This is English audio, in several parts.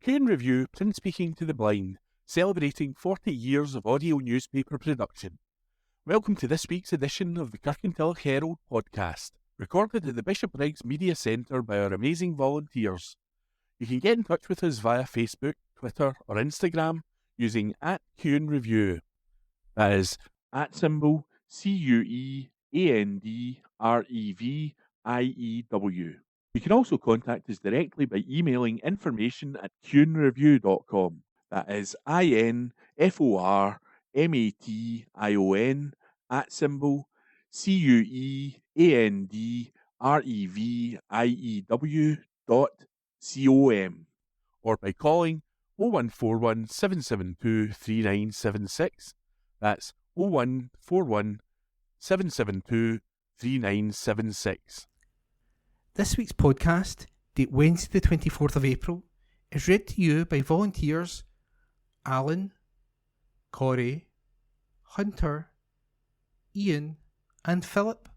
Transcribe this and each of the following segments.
Kane Review, print speaking to the blind, celebrating 40 years of audio newspaper production. Welcome to this week's edition of the Kirkintilloch Herald podcast, recorded at the Bishopbriggs Media Centre by our amazing volunteers. You can get in touch with us via Facebook, Twitter or Instagram using @CueNReview. That is @CueAndReview. You can also contact us directly by emailing information@cuenreview.com. That is INFORMATION@CueAndReview.com, or by calling 0141 772 3976. That's 0141 772 3976. This week's podcast, date Wednesday the 24th of April, is read to you by volunteers Alan, Corey, Hunter, Ian and Philip.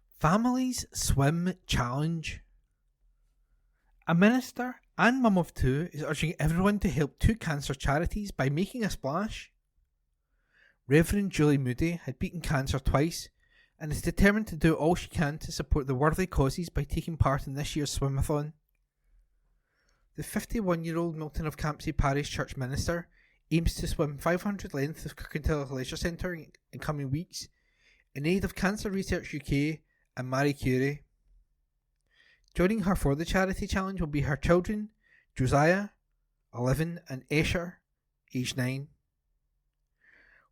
Families Swim Challenge. A minister and mum of two is urging everyone to help two cancer charities by making a splash. Reverend Julie Moody had beaten cancer twice and is determined to do all she can to support the worthy causes by taking part in this year's swimathon. The 51-year-old Milton of Campsie Parish Church minister aims to swim 500 lengths of Kirkintilloch Leisure Centre in coming weeks in aid of Cancer Research UK and Marie Curie. Joining her for the charity challenge will be her children, Josiah, 11, and Escher, aged 9.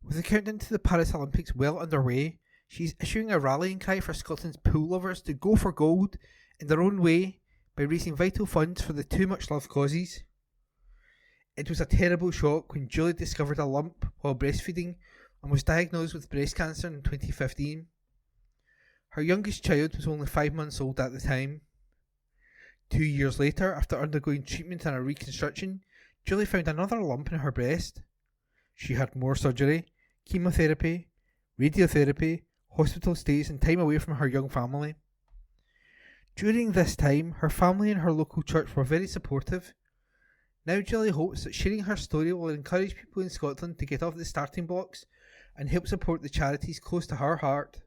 With the countdown to the Paris Olympics well underway, she is issuing a rallying cry for Scotland's pool lovers to go for gold in their own way by raising vital funds for the two much-loved causes. It was a terrible shock when Julie discovered a lump while breastfeeding and was diagnosed with breast cancer in 2015. Her youngest child was only 5 months old at the time. 2 years later, after undergoing treatment and a reconstruction, Julie found another lump in her breast. She had more surgery, chemotherapy, radiotherapy, hospital stays and time away from her young family. During this time, her family and her local church were very supportive. Now Julie hopes that sharing her story will encourage people in Scotland to get off the starting blocks and help support the charities close to her heart.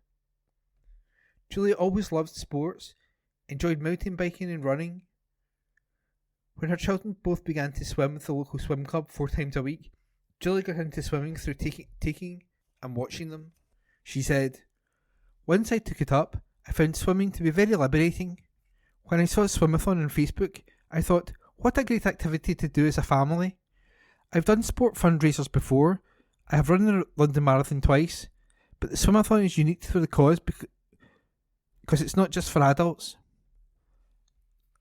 Julie always loved sports, enjoyed mountain biking and running. When her children both began to swim with the local swim club 4 times a week, Julie got into swimming through taking and watching them. She said, "Once I took it up, I found swimming to be very liberating. When I saw Swimathon on Facebook, I thought, what a great activity to do as a family. I've done sport fundraisers before. I have run the London Marathon twice, but the Swimathon is unique to the cause because it's not just for adults.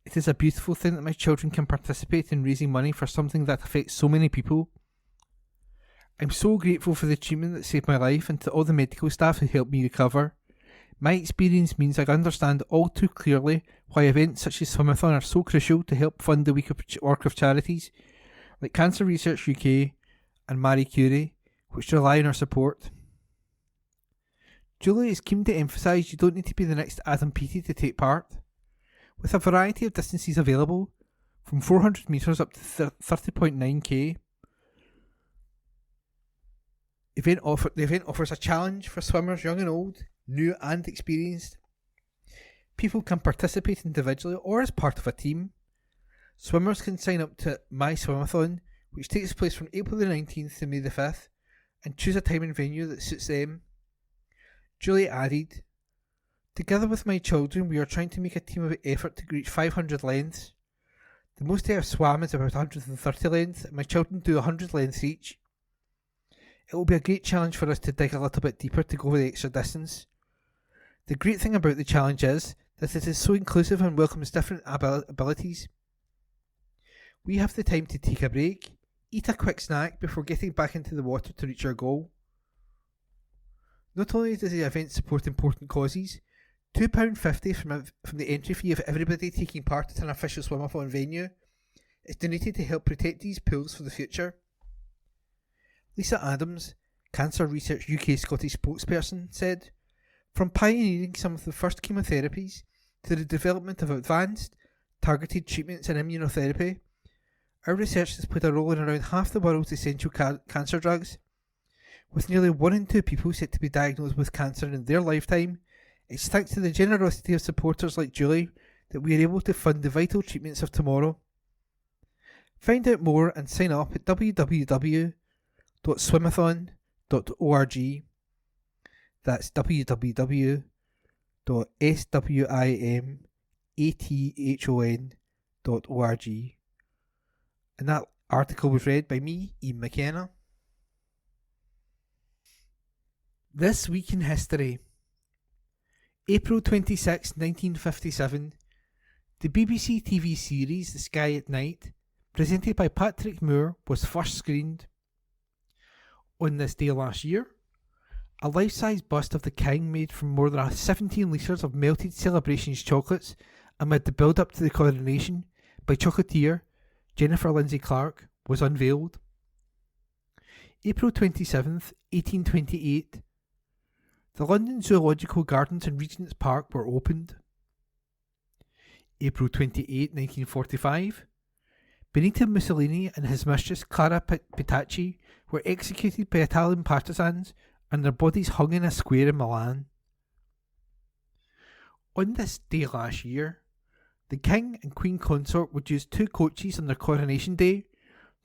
It is a beautiful thing that my children can participate in raising money for something that affects so many people. I'm so grateful for the treatment that saved my life and to all the medical staff who helped me recover. My experience means I understand all too clearly why events such as Swimathon are so crucial to help fund the work of charities like Cancer Research UK and Marie Curie, which rely on our support." Julie is keen to emphasise you don't need to be the next Adam Peaty to take part. With a variety of distances available, from 400 metres up to 30.9k, the event offers a challenge for swimmers young and old, new and experienced. People can participate individually or as part of a team. Swimmers can sign up to My Swimathon, which takes place from April the 19th to May the 5th, and choose a time and venue that suits them. Julie added, "Together with my children, we are trying to make a team of effort to reach 500 lengths. The most I have swam is about 130 lengths, and my children do 100 lengths each. It will be a great challenge for us to dig a little bit deeper to go the extra distance. The great thing about the challenge is that it is so inclusive and welcomes different abilities. We have the time to take a break, eat a quick snack before getting back into the water to reach our goal. Not only does the event support important causes, £2.50 from the entry fee of everybody taking part at an official swimathon venue is donated to help protect these pools for the future." Lisa Adams, Cancer Research UK Scottish spokesperson, said, "From pioneering some of the first chemotherapies to the development of advanced, targeted treatments and immunotherapy. Our research has played a role in around half the world's essential cancer drugs. With nearly 1 in 2 people set to be diagnosed with cancer in their lifetime, it's thanks to the generosity of supporters like Julie that we are able to fund the vital treatments of tomorrow. Find out more and sign up at www.swimathon.org. That's www.swimathon.org. And that article was read by me, Ian McKenna. This Week in History. April 26, 1957. The BBC TV series The Sky at Night, presented by Patrick Moore, was first screened. On this day last year, a life-size bust of the King made from more than 17 litres of melted Celebrations chocolates amid the build-up to the coronation by chocolatier Jennifer Lindsay Clark was unveiled. April 27th, 1828. The London Zoological Gardens and Regent's Park were opened. April 28, 1945. Benito Mussolini and his mistress Clara Petacci were executed by Italian partisans and their bodies hung in a square in Milan. On this day last year, the King and Queen Consort would use 2 coaches on their coronation day,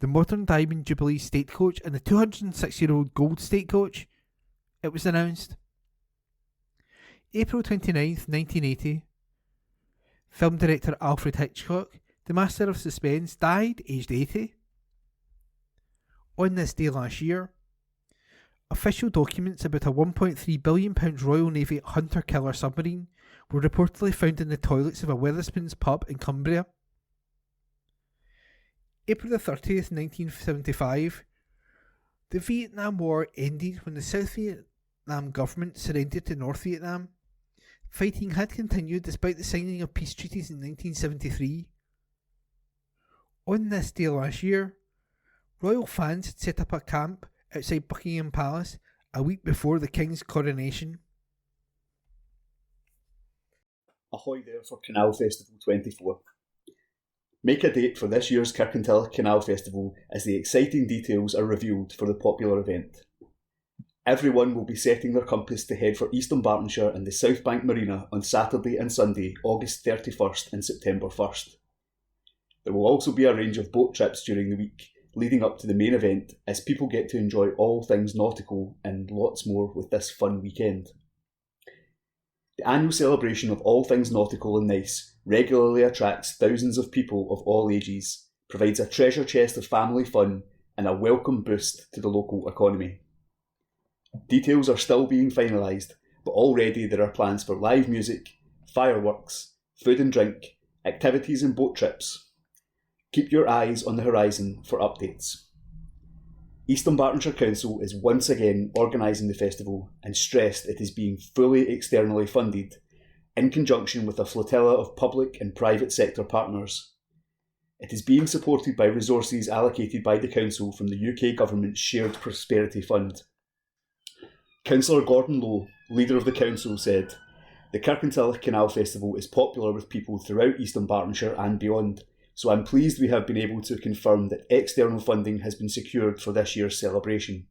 the modern Diamond Jubilee State Coach and the 206-year-old Gold State Coach. It was announced. April 29th, 1980. Film director Alfred Hitchcock, the master of suspense, died aged 80. On this day last year, official documents about a £1.3 billion Royal Navy hunter-killer submarine were reportedly found in the toilets of a Wetherspoons pub in Cumbria. April the 30th, 1975. The Vietnam War ended when the South Vietnam government surrendered to North Vietnam. Fighting had continued despite the signing of peace treaties in 1973. On this day last year, royal fans had set up a camp outside Buckingham Palace a week before the King's coronation. Ahoy there for Canal Festival 24. Make a date for this year's Kirkintilloch Canal Festival as the exciting details are revealed for the popular event. Everyone will be setting their compass to head for East Dunbartonshire and the South Bank Marina on Saturday and Sunday, August 31st and September 1st. There will also be a range of boat trips during the week, leading up to the main event, as people get to enjoy all things nautical and lots more with this fun weekend. The annual celebration of all things nautical and nice regularly attracts thousands of people of all ages, provides a treasure chest of family fun and a welcome boost to the local economy. Details are still being finalised, but already there are plans for live music, fireworks, food and drink, activities and boat trips. Keep your eyes on the horizon for updates. East Dunbartonshire Council is once again organising the festival and stressed it is being fully externally funded, in conjunction with a flotilla of public and private sector partners. It is being supported by resources allocated by the Council from the UK Government's Shared Prosperity Fund. Councillor Gordon Lowe, leader of the Council, said, "The Kirkintilloch Canal Festival is popular with people throughout East Dunbartonshire and beyond, so I'm pleased we have been able to confirm that external funding has been secured for this year's celebration.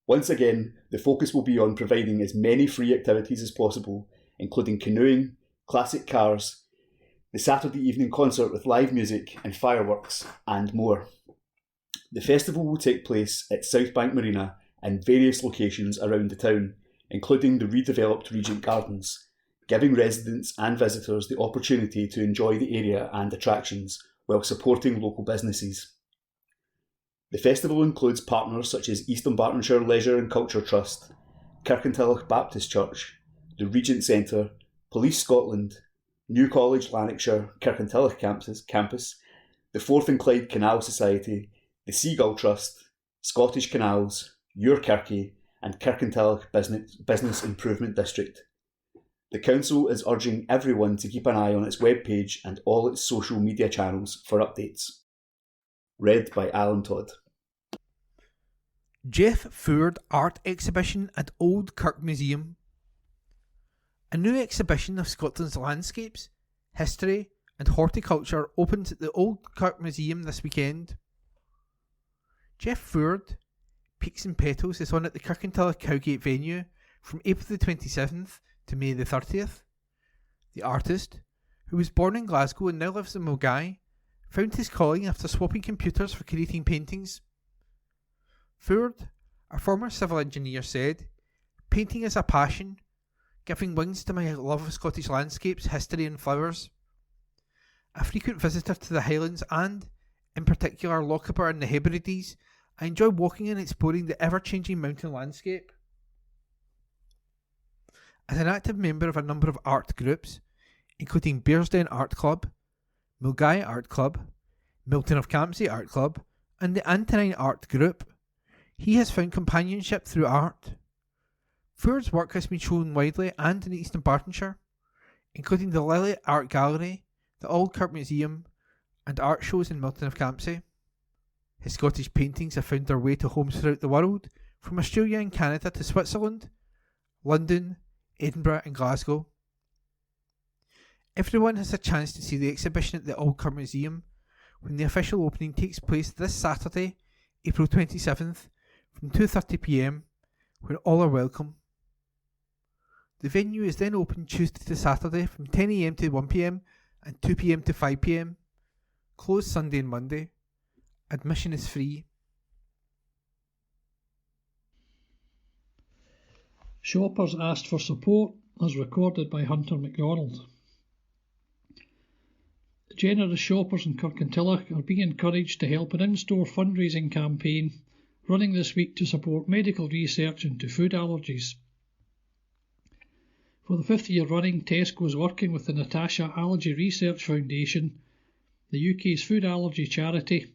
Once again, the focus will be on providing as many free activities as possible, including canoeing, classic cars, the Saturday evening concert with live music and fireworks, and more. The festival will take place at South Bank Marina and various locations around the town, including the redeveloped Regent Gardens, giving residents and visitors the opportunity to enjoy the area and attractions while supporting local businesses. The festival includes partners such as East Dunbartonshire Leisure and Culture Trust, Kirkintilloch Baptist Church, the Regent Centre, Police Scotland, New College Lanarkshire Kirkintilloch campus, the Forth and Clyde Canal Society, the Seagull Trust, Scottish Canals, Your Kirky, and Kirkintilloch Business Improvement District. The Council is urging everyone to keep an eye on its webpage and all its social media channels for updates. Read by Alan Todd. Jeff Ford Art Exhibition at Old Kirk Museum. A new exhibition of Scotland's landscapes, history and horticulture opens at the Old Kirk Museum this weekend. Jeff Ford, Peaks and Petals, is on at the Kirkintilloch Cowgate venue from April the 27th to May the 30th. The artist, who was born in Glasgow and now lives in Milngavie, found his calling after swapping computers for creating paintings. Ford, a former civil engineer, said, "Painting is a passion, giving wings to my love of Scottish landscapes, history and flowers. A frequent visitor to the Highlands and, in particular, Lochaber and the Hebrides, I enjoy walking and exploring the ever-changing mountain landscape." As an active member of a number of art groups, including Bearsden Art Club, Milngavie Art Club, Milton of Campsie Art Club, and the Antonine Art Group, he has found companionship through art. Ford's work has been shown widely and in East Dunbartonshire, including the Lily Art Gallery, the Old Kirk Museum, and art shows in Milton of Campsie. His Scottish paintings have found their way to homes throughout the world, from Australia and Canada to Switzerland, London, Edinburgh and Glasgow. Everyone has a chance to see the exhibition at the Old Kirk Museum when the official opening takes place this Saturday, April 27th, from 2:30pm, where all are welcome. The venue is then open Tuesday to Saturday from 10am to 1pm and 2pm to 5pm, closed Sunday and Monday. Admission is free. Shoppers asked for support, as recorded by Hunter MacDonald. Generous shoppers in Kirkintilloch are being encouraged to help an in-store fundraising campaign running this week to support medical research into food allergies. For the 5th year running, Tesco is working with the Natasha Allergy Research Foundation, the UK's food allergy charity,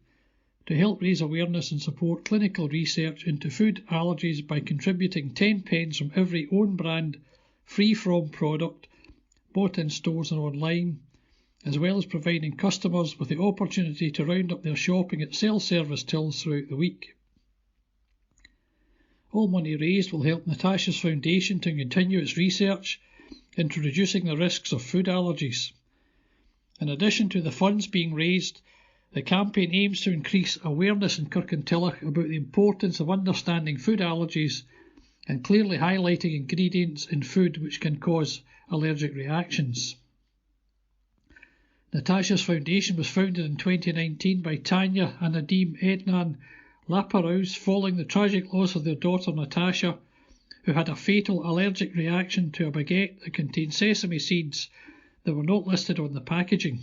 to help raise awareness and support clinical research into food allergies by contributing 10 pence from every own brand free-from product bought in stores and online, as well as providing customers with the opportunity to round up their shopping at self-service tills throughout the week. All money raised will help Natasha's foundation to continue its research into reducing the risks of food allergies. In addition to the funds being raised, the campaign aims to increase awareness in Kirkintilloch about the importance of understanding food allergies and clearly highlighting ingredients in food which can cause allergic reactions. Natasha's foundation was founded in 2019 by Tanya and Nadim Ednan Laparouse following the tragic loss of their daughter Natasha, who had a fatal allergic reaction to a baguette that contained sesame seeds that were not listed on the packaging.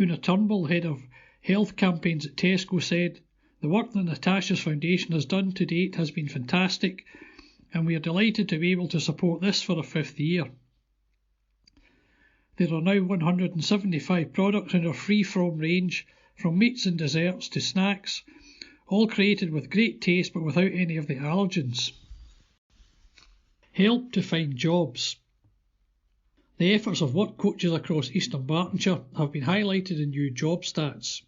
Una Turnbull, head of health campaigns at Tesco, said, "The work that Natasha's foundation has done to date has been fantastic, and we are delighted to be able to support this for a 5th year. There are now 175 products in our free-from range, from meats and desserts to snacks, all created with great taste but without any of the allergens." Help to find jobs. The efforts of work coaches across East Dunbartonshire have been highlighted in new job stats.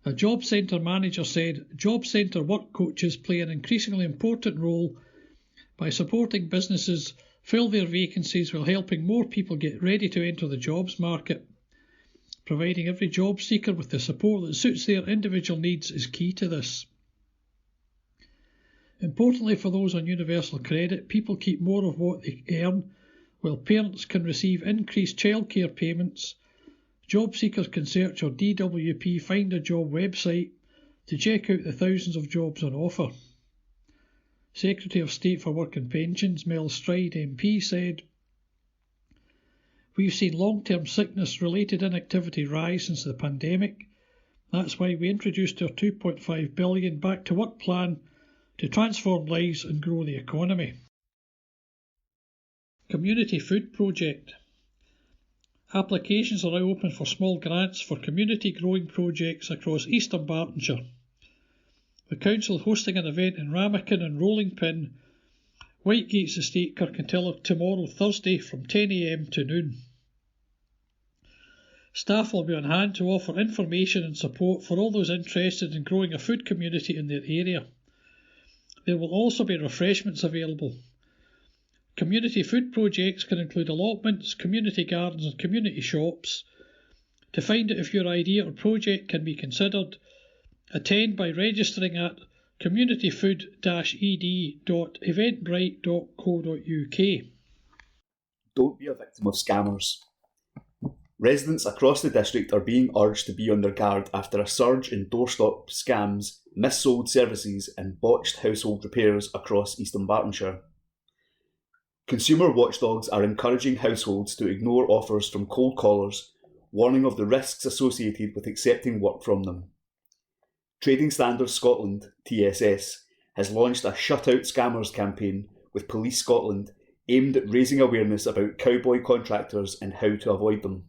A job centre manager said, "Job centre work coaches play an increasingly important role by supporting businesses fill their vacancies while helping more people get ready to enter the jobs market. Providing every job seeker with the support that suits their individual needs is key to this." Importantly, for those on universal credit, people keep more of what they earn, while parents can receive increased childcare payments. Job seekers can search our DWP Find a Job website to check out the thousands of jobs on offer. Secretary of State for Work and Pensions, Mel Stride MP, said, "We've seen long-term sickness-related inactivity rise since the pandemic. That's why we introduced our £2.5 billion Back to Work plan to transform lives and grow the economy." Community Food Project. Applications are now open for small grants for community growing projects across East Dunbartonshire. The council hosting an event in Ramakine and Rolling Pin, Whitegates Estate, Kirkintilloch, tomorrow Thursday from 10am to noon. Staff will be on hand to offer information and support for all those interested in growing a food community in their area. There will also be refreshments available. Community food projects can include allotments, community gardens and community shops. To find out if your idea or project can be considered, attend by registering at communityfood-ed.eventbrite.co.uk. Don't be a victim of scammers. Residents across the district are being urged to be on their guard after a surge in doorstop scams, missold services and botched household repairs across East Dunbartonshire. Consumer watchdogs are encouraging households to ignore offers from cold callers, warning of the risks associated with accepting work from them. Trading Standards Scotland, TSS, has launched a Shut Out Scammers campaign with Police Scotland aimed at raising awareness about cowboy contractors and how to avoid them.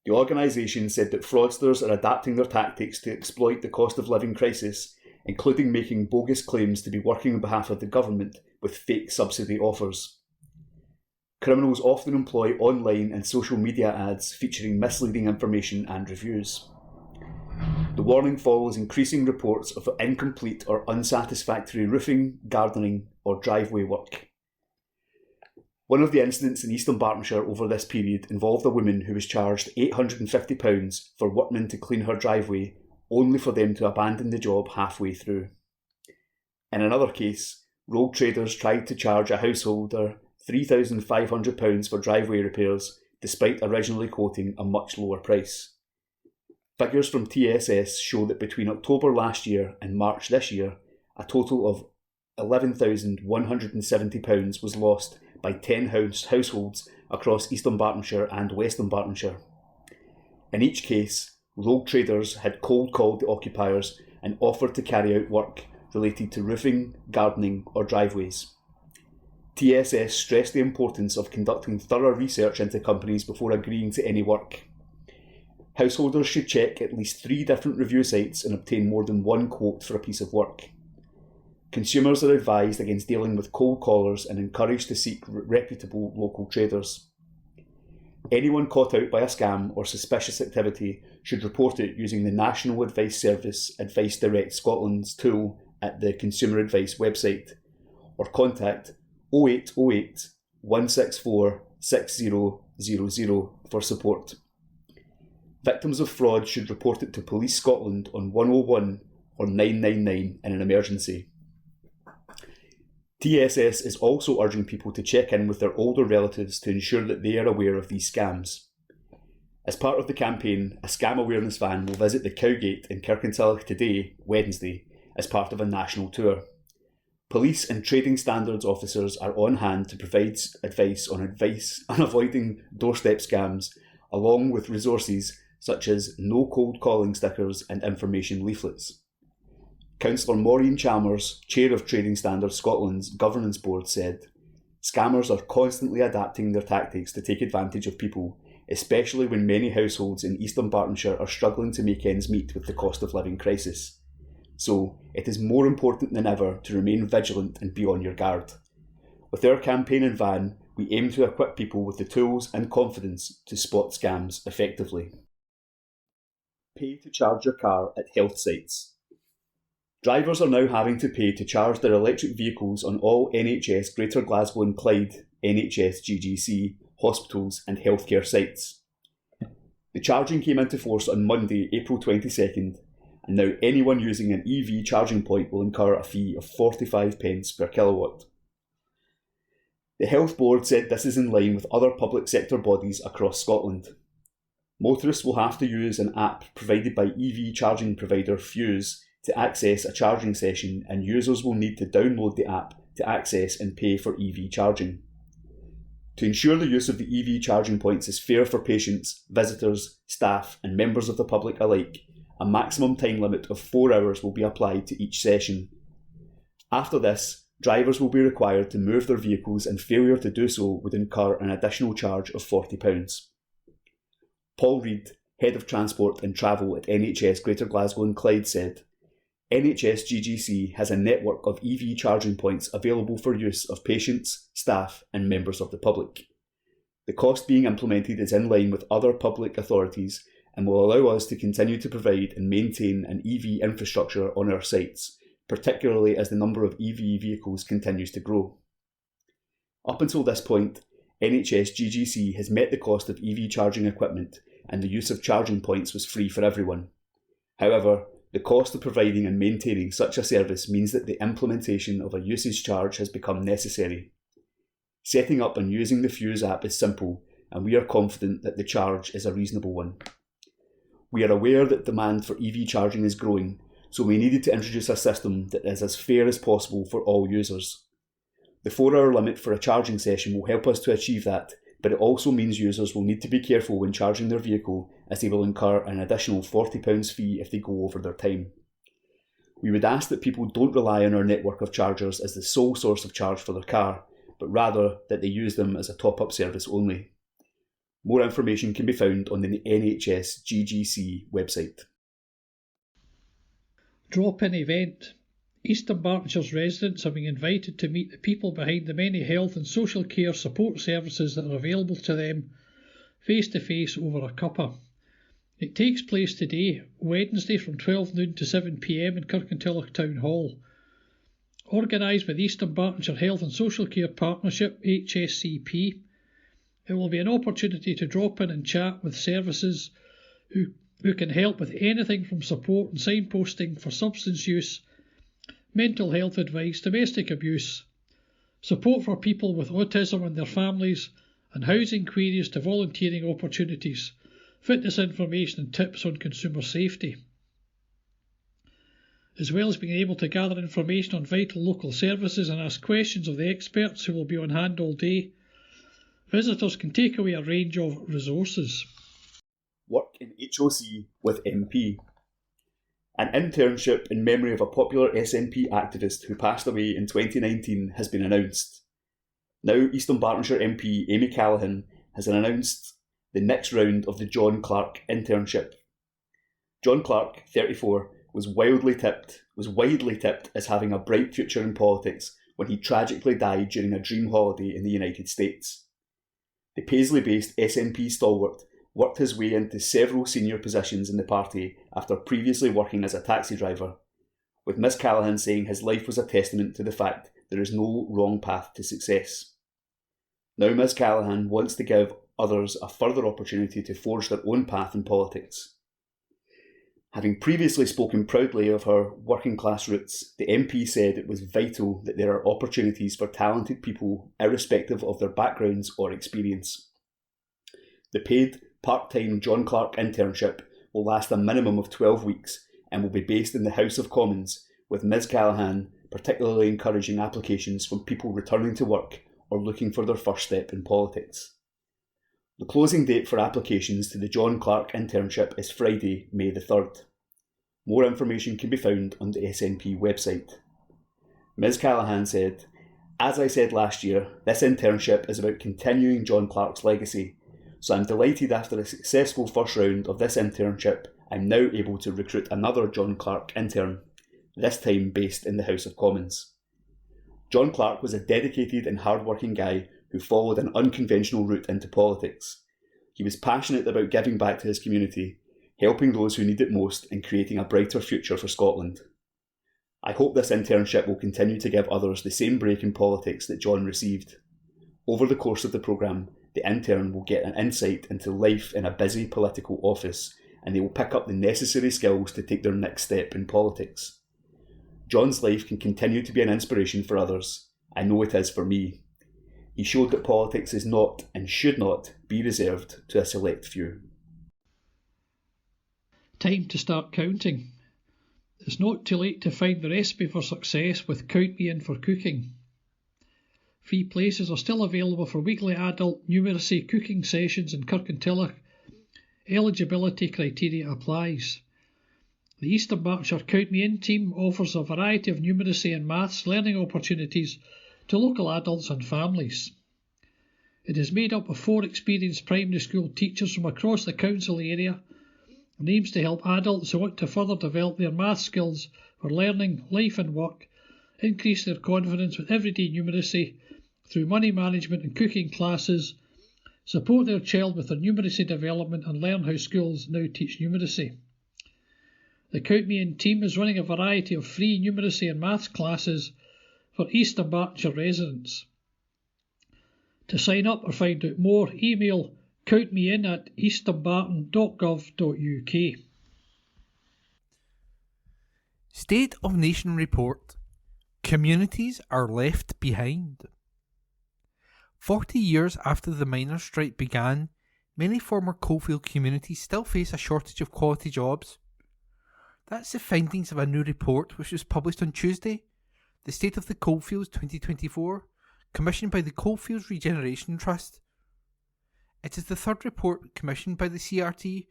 The organisation said that fraudsters are adapting their tactics to exploit the cost of living crisis, including making bogus claims to be working on behalf of the government with fake subsidy offers. Criminals often employ online and social media ads featuring misleading information and reviews. The warning follows increasing reports of incomplete or unsatisfactory roofing, gardening or driveway work. One of the incidents in East Dunbartonshire over this period involved a woman who was charged £850 for workmen to clean her driveway, only for them to abandon the job halfway through. In another case, rogue traders tried to charge a householder £3,500 for driveway repairs, despite originally quoting a much lower price. Figures from TSS show that between October last year and March this year, a total of £11,170 was lost by 10 households across East Dunbartonshire and West Dunbartonshire. In each case, rogue traders had cold called the occupiers and offered to carry out work related to roofing, gardening or driveways. TSS stressed the importance of conducting thorough research into companies before agreeing to any work. Householders should check at least 3 different review sites and obtain more than 1 quote for a piece of work. Consumers are advised against dealing with cold callers and encouraged to seek reputable local traders. Anyone caught out by a scam or suspicious activity should report it using the National Advice Service Advice Direct Scotland's tool at the Consumer Advice website, or contact 0808 164 6000 for support. Victims of fraud should report it to Police Scotland on 101 or 999 in an emergency. TSS is also urging people to check in with their older relatives to ensure that they are aware of these scams. As part of the campaign, a scam awareness van will visit the Cowgate in Kirkintilloch today, Wednesday, as part of a national tour. Police and trading standards officers are on hand to provide advice on avoiding doorstep scams, along with resources such as no cold calling stickers and information leaflets. Councillor Maureen Chalmers, Chair of Trading Standards Scotland's Governance Board, said, "Scammers are constantly adapting their tactics to take advantage of people, especially when many households in East Dunbartonshire are struggling to make ends meet with the cost of living crisis. So, it is more important than ever to remain vigilant and be on your guard. With our campaign and van, we aim to equip people with the tools and confidence to spot scams effectively." Pay to charge your car at health sites. Drivers are now having to pay to charge their electric vehicles on all NHS Greater Glasgow and Clyde, NHS GGC, hospitals and healthcare sites. The charging came into force on Monday, April 22nd, and now anyone using an EV charging point will incur a fee of 45p per kilowatt. The Health Board said this is in line with other public sector bodies across Scotland. Motorists will have to use an app provided by EV charging provider Fuse to access a charging session, and users will need to download the app to access and pay for EV charging. To ensure the use of the EV charging points is fair for patients, visitors, staff and members of the public alike, a maximum time limit of 4 hours will be applied to each session. After this, drivers will be required to move their vehicles, and failure to do so would incur an additional charge of £40. Paul Reid, Head of Transport and Travel at NHS Greater Glasgow and Clyde, said, "NHS GGC has a network of EV charging points available for use of patients, staff and members of the public. The cost being implemented is in line with other public authorities and will allow us to continue to provide and maintain an EV infrastructure on our sites, particularly as the number of EV vehicles continues to grow." Up until this point, NHS GGC has met the cost of EV charging equipment and the use of charging points was free for everyone. However, the cost of providing and maintaining such a service means that the implementation of a usage charge has become necessary. Setting up and using the Fuse app is simple, and we are confident that the charge is a reasonable one. We are aware that demand for EV charging is growing, so we needed to introduce a system that is as fair as possible for all users. The 4-hour limit for a charging session will help us to achieve that, but it also means users will need to be careful when charging their vehicle, as they will incur an additional £40 fee if they go over their time. We would ask that people don't rely on our network of chargers as the sole source of charge for their car, but rather that they use them as a top-up service only. More information can be found on the NHS GGC website. Drop-in event. East Dunbartonshire's residents are being invited to meet the people behind the many health and social care support services that are available to them face to face over a cuppa. It takes place today, Wednesday from 12 noon to 7 p.m. in Kirkintilloch Town Hall. Organised by the East Dunbartonshire Health and Social Care Partnership, HSCP, it will be an opportunity to drop in and chat with services who can help with anything from support and signposting for substance use, mental health advice, domestic abuse, support for people with autism and their families, and housing queries to volunteering opportunities, fitness information and tips on consumer safety. As well as being able to gather information on vital local services and ask questions of the experts who will be on hand all day, visitors can take away a range of resources. Work in HOC with MP. An internship in memory of a popular SNP activist who passed away in 2019 has been announced. Now East Dunbartonshire MP Amy Callaghan has announced the next round of the John Clark internship. John Clark, 34, was widely tipped as having a bright future in politics when he tragically died during a dream holiday in the United States. The Paisley-based SNP stalwart worked his way into several senior positions in the party after previously working as a taxi driver, with Ms Callaghan saying his life was a testament to the fact there is no wrong path to success. Now Ms Callaghan wants to give others a further opportunity to forge their own path in politics. Having previously spoken proudly of her working class roots, the MP said it was vital that there are opportunities for talented people irrespective of their backgrounds or experience. The paid part-time John Clark internship will last a minimum of 12 weeks and will be based in the House of Commons, with Ms Callaghan particularly encouraging applications from people returning to work or looking for their first step in politics. The closing date for applications to the John Clark internship is Friday, May the 3rd. More information can be found on the SNP website. Ms Callaghan said, "As I said last year, this internship is about continuing John Clark's legacy, so I'm delighted after a successful first round of this internship, I'm now able to recruit another John Clark intern, this time based in the House of Commons." John Clark was a dedicated and hard-working guy who followed an unconventional route into politics. He was passionate about giving back to his community, helping those who need it most and creating a brighter future for Scotland. I hope this internship will continue to give others the same break in politics that John received. Over the course of the programme, the intern will get an insight into life in a busy political office, and they will pick up the necessary skills to take their next step in politics. John's life can continue to be an inspiration for others. I know it is for me. He showed that politics is not and should not be reserved to a select few. Time to start counting. It's not too late to find the recipe for success with Count Me In for Cooking. Free places are still available for weekly adult numeracy cooking sessions in Kirkintilloch. Eligibility criteria applies. The East Dunbartonshire Count Me In team offers a variety of numeracy and maths learning opportunities to local adults and families. It is made up of 4 experienced primary school teachers from across the council area and aims to help adults who want to further develop their maths skills for learning, life and work, increase their confidence with everyday numeracy through money management and cooking classes, support their child with their numeracy development and learn how schools now teach numeracy. The Count Me In team is running a variety of free numeracy and maths classes for East Dunbartonshire residents. To sign up or find out more, email countmein@eastdunbarton.gov.uk. State of Nation Report. Communities are left behind. 40 years after the miners' strike began, many former coalfield communities still face a shortage of quality jobs. That's the findings of a new report which was published on Tuesday, The State of the Coalfields 2024, commissioned by the Coalfields Regeneration Trust. It is the third report commissioned by the CRT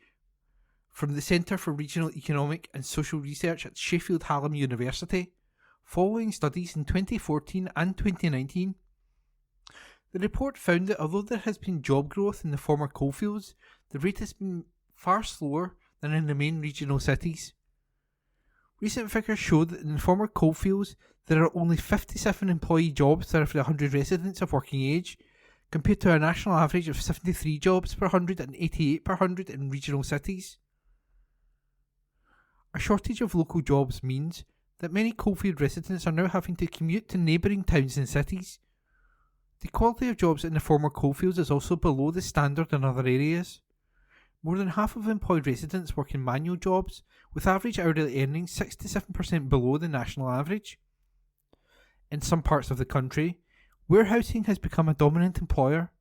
from the Centre for Regional Economic and Social Research at Sheffield Hallam University, following studies in 2014 and 2019. The report found that although there has been job growth in the former coalfields, the rate has been far slower than in the main regional cities. Recent figures show that in the former coalfields there are only 57 employee jobs per every 100 residents of working age, compared to a national average of 73 jobs per 100 and 88 per 100 in regional cities. A shortage of local jobs means that many coalfield residents are now having to commute to neighbouring towns and cities. The quality of jobs in the former coalfields is also below the standard in other areas. More than half of employed residents work in manual jobs, with average hourly earnings 67% below the national average. In some parts of the country, warehousing has become a dominant employer.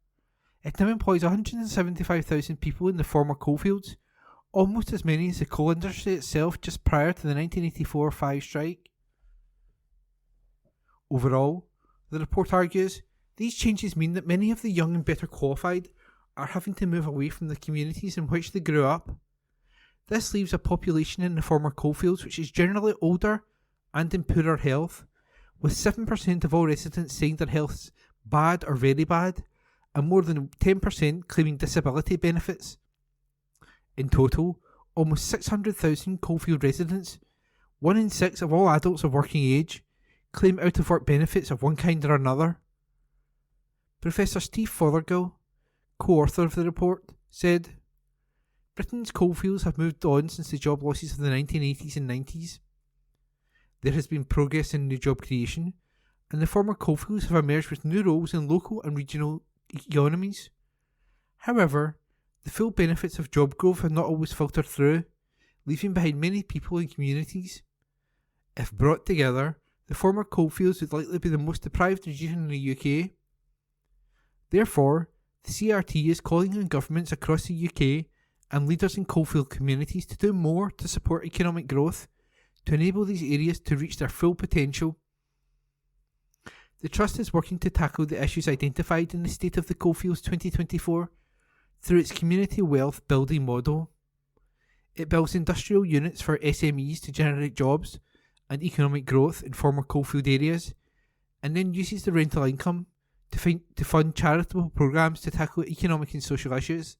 It now employs 175,000 people in the former coalfields, almost as many as the coal industry itself just prior to the 1984-5 strike. Overall, the report argues, these changes mean that many of the young and better qualified are having to move away from the communities in which they grew up. This leaves a population in the former coalfields which is generally older and in poorer health, with 7% of all residents saying their health's bad or very bad, and more than 10% claiming disability benefits. In total, almost 600,000 coalfield residents, 1 in 6 of all adults of working age, claim out-of-work benefits of one kind or another. Professor Steve Fothergill, co-author of the report, said, Britain's coalfields have moved on since the job losses of the 1980s and 90s. There has been progress in new job creation, and the former coalfields have emerged with new roles in local and regional economies. However, the full benefits of job growth have not always filtered through, leaving behind many people and communities. If brought together, the former coalfields would likely be the most deprived region in the UK. Therefore, the CRT is calling on governments across the UK and leaders in coalfield communities to do more to support economic growth, to enable these areas to reach their full potential. The Trust is working to tackle the issues identified in the State of the Coalfields 2024 through its community wealth building model. It builds industrial units for SMEs to generate jobs and economic growth in former coalfield areas, and then uses the rental income to fund charitable programmes to tackle economic and social issues.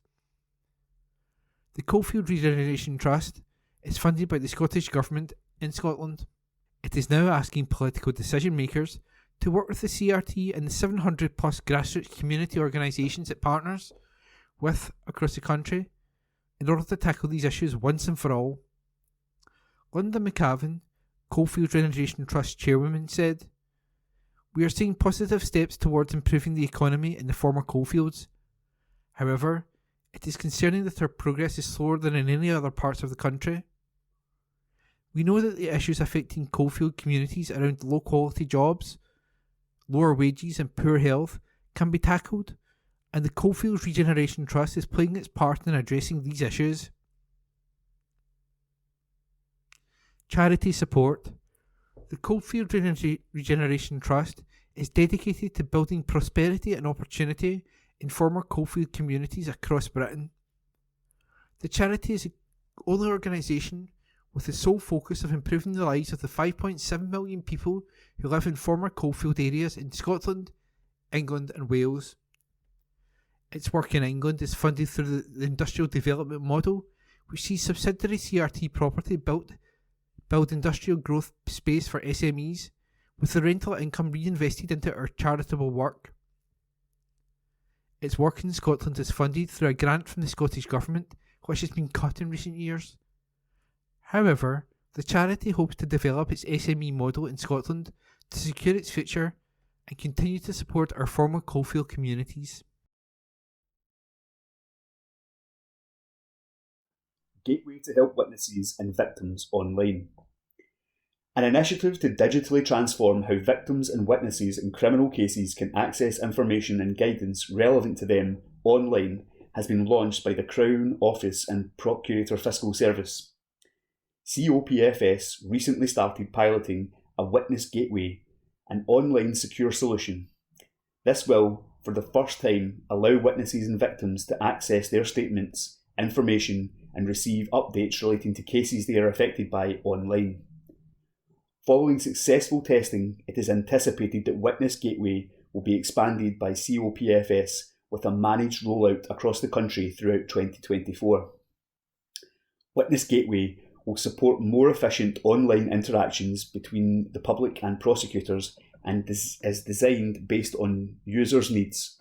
The Coalfield Regeneration Trust is funded by the Scottish Government in Scotland. It is now asking political decision makers to work with the CRT and the 700 plus grassroots community organisations it partners with across the country in order to tackle these issues once and for all. Linda McAvan, Coalfield Regeneration Trust chairwoman, said, "We are seeing positive steps towards improving the economy in the former coalfields. However, it is concerning that our progress is slower than in any other parts of the country. We know that the issues affecting coalfield communities around low quality jobs, lower wages and poor health can be tackled, and the Coalfield Regeneration Trust is playing its part in addressing these issues." Charity support. The Coalfield Regeneration Trust is dedicated to building prosperity and opportunity in former coalfield communities across Britain. The charity is the only organisation with the sole focus of improving the lives of the 5.7 million people who live in former coalfield areas in Scotland, England and Wales. Its work in England is funded through the Industrial Development Model, which sees subsidiary CRT property build industrial growth space for SMEs, with the rental income reinvested into our charitable work. Its work in Scotland is funded through a grant from the Scottish Government, which has been cut in recent years. However, the charity hopes to develop its SME model in Scotland to secure its future and continue to support our former coalfield communities. Gateway to help witnesses and victims online. An initiative to digitally transform how victims and witnesses in criminal cases can access information and guidance relevant to them online has been launched by the Crown Office and Procurator Fiscal Service. COPFS recently started piloting a Witness Gateway, an online secure solution. This will, for the first time, allow witnesses and victims to access their statements, information, and receive updates relating to cases they are affected by online. Following successful testing, it is anticipated that Witness Gateway will be expanded by COPFS with a managed rollout across the country throughout 2024. Witness Gateway will support more efficient online interactions between the public and prosecutors and is designed based on users' needs.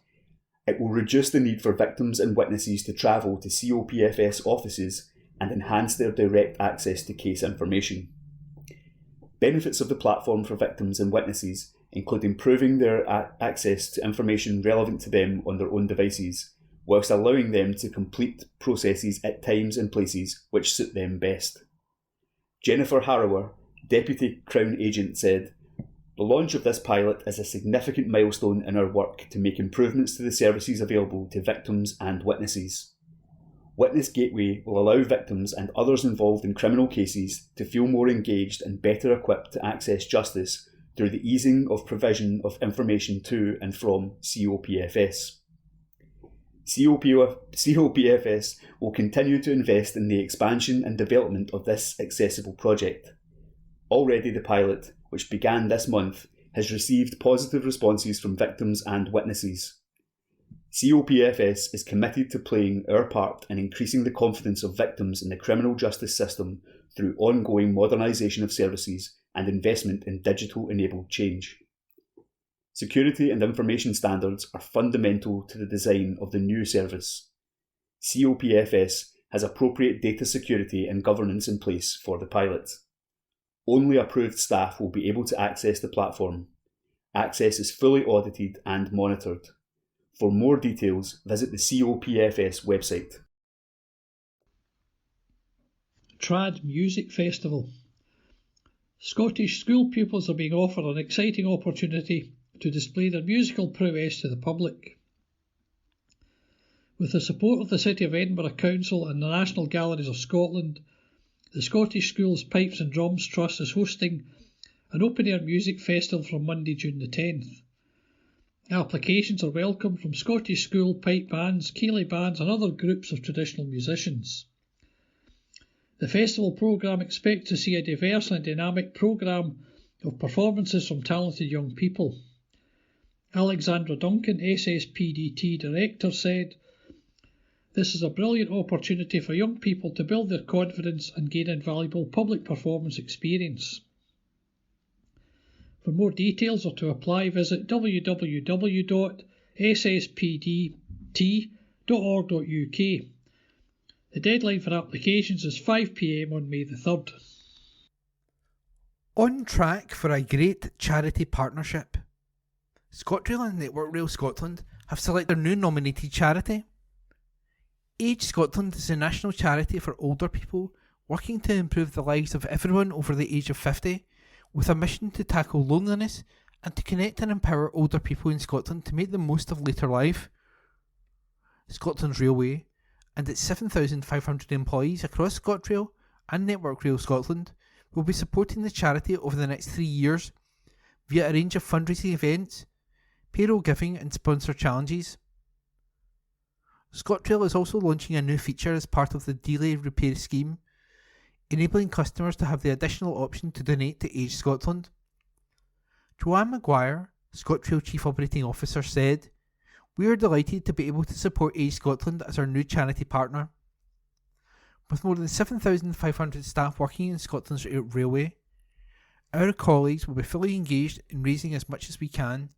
It will reduce the need for victims and witnesses to travel to COPFS offices and enhance their direct access to case information. Benefits of the platform for victims and witnesses include improving their access to information relevant to them on their own devices, whilst allowing them to complete processes at times and places which suit them best. Jennifer Harrower, Deputy Crown Agent, said, "The launch of this pilot is a significant milestone in our work to make improvements to the services available to victims and witnesses. Witness Gateway will allow victims and others involved in criminal cases to feel more engaged and better equipped to access justice through the easing of provision of information to and from COPFS. COPFS will continue to invest in the expansion and development of this accessible project. Already the pilot, which began this month, has received positive responses from victims and witnesses. COPFS is committed to playing our part in increasing the confidence of victims in the criminal justice system through ongoing modernisation of services and investment in digital-enabled change. Security and information standards are fundamental to the design of the new service. COPFS has appropriate data security and governance in place for the pilot. Only approved staff will be able to access the platform. Access is fully audited and monitored. For more details, visit the COPFS website." Trad Music Festival. Scottish school pupils are being offered an exciting opportunity to display their musical prowess to the public. With the support of the City of Edinburgh Council and the National Galleries of Scotland, the Scottish Schools Pipes and Drums Trust is hosting an open-air music festival from Monday, June the 10th. Applications are welcome from Scottish school pipe bands, Keeley bands and other groups of traditional musicians. The festival programme expects to see a diverse and dynamic programme of performances from talented young people. Alexandra Duncan, SSPDT Director, said, "This is a brilliant opportunity for young people to build their confidence and gain invaluable public performance experience." For more details or to apply, visit www.sspdt.org.uk. The deadline for applications is 5 p.m. on May the 3rd. On track for a great charity partnership. ScotRail and Network Rail Scotland have selected their new nominated charity. Age Scotland is a national charity for older people working to improve the lives of everyone over the age of 50, with a mission to tackle loneliness and to connect and empower older people in Scotland to make the most of later life. Scotland's Railway and its 7,500 employees across ScotRail and Network Rail Scotland will be supporting the charity over the next 3 years via a range of fundraising events, payroll giving and sponsor challenges. ScotRail is also launching a new feature as part of the Delay Repair scheme, enabling customers to have the additional option to donate to Age Scotland. Joanne Maguire, ScotRail Chief Operating Officer, said, "We are delighted to be able to support Age Scotland as our new charity partner. With more than 7,500 staff working in Scotland's railway, our colleagues will be fully engaged in raising as much as we can,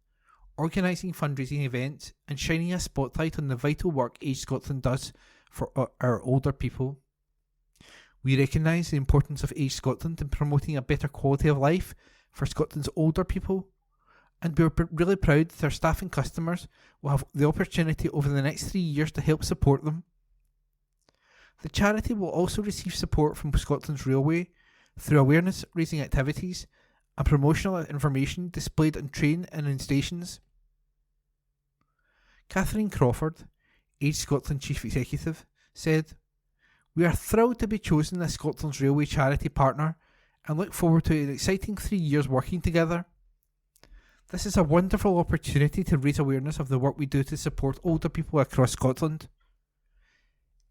organising fundraising events and shining a spotlight on the vital work Age Scotland does for our older people. We recognise the importance of Age Scotland in promoting a better quality of life for Scotland's older people, and we're really proud that our staff and customers will have the opportunity over the next 3 years to help support them. The charity will also receive support from Scotland's Railway through awareness raising activities and promotional information displayed on train and in stations. Catherine Crawford, Age Scotland Chief Executive, said, "We are thrilled to be chosen as Scotland's Railway charity partner and look forward to an exciting 3 years working together. This is a wonderful opportunity to raise awareness of the work we do to support older people across Scotland.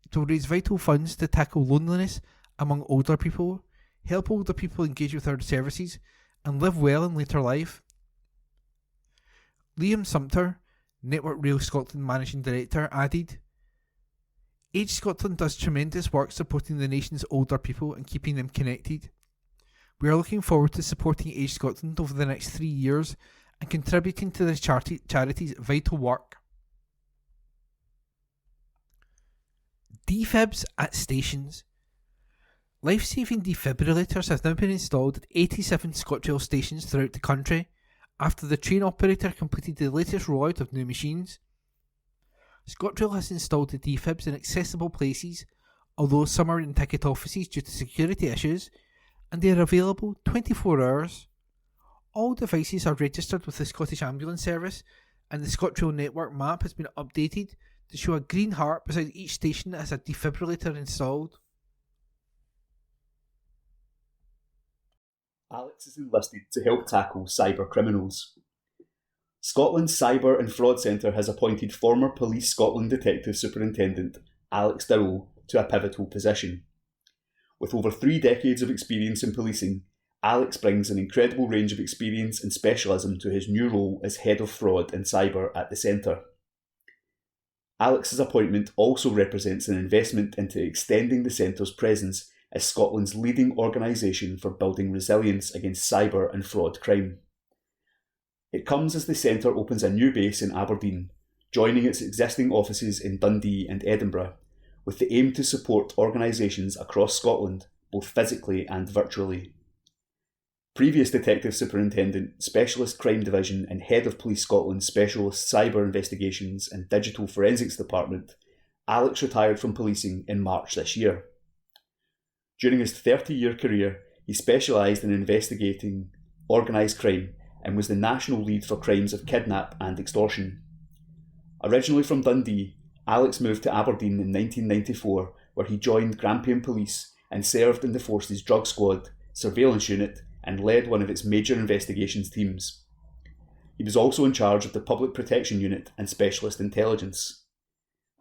It will raise vital funds to tackle loneliness among older people, help older people engage with our services, and live well in later life." Liam Sumter, Network Rail Scotland Managing Director, added, "Age Scotland does tremendous work supporting the nation's older people and keeping them connected. We are looking forward to supporting Age Scotland over the next 3 years and contributing to the charity's vital work." Defibs at stations. Life-saving defibrillators have now been installed at 87 ScotRail stations throughout the country after the train operator completed the latest rollout of new machines. ScotRail has installed the defibs in accessible places, although some are in ticket offices due to security issues, and they are available 24 hours. All devices are registered with the Scottish Ambulance Service, and the ScotRail network map has been updated to show a green heart beside each station that has a defibrillator installed. Alex is enlisted to help tackle cyber criminals. Scotland's Cyber and Fraud Centre has appointed former Police Scotland Detective Superintendent Alex Dowell to a pivotal position. With over 3 decades of experience in policing, Alex brings an incredible range of experience and specialism to his new role as Head of Fraud and Cyber at the Centre. Alex's appointment also represents an investment into extending the Centre's presence as Scotland's leading organisation for building resilience against cyber and fraud crime. It comes as the Centre opens a new base in Aberdeen, joining its existing offices in Dundee and Edinburgh, with the aim to support organisations across Scotland, both physically and virtually. Previous Detective Superintendent, Specialist Crime Division and Head of Police Scotland's Specialist Cyber Investigations and Digital Forensics Department, Alex retired from policing in March this year. During his 30-year career, he specialised in investigating organised crime and was the national lead for crimes of kidnap and extortion. Originally from Dundee, Alex moved to Aberdeen in 1994, where he joined Grampian Police and served in the force's drug squad, surveillance unit, and led one of its major investigations teams. He was also in charge of the Public Protection Unit and Specialist Intelligence.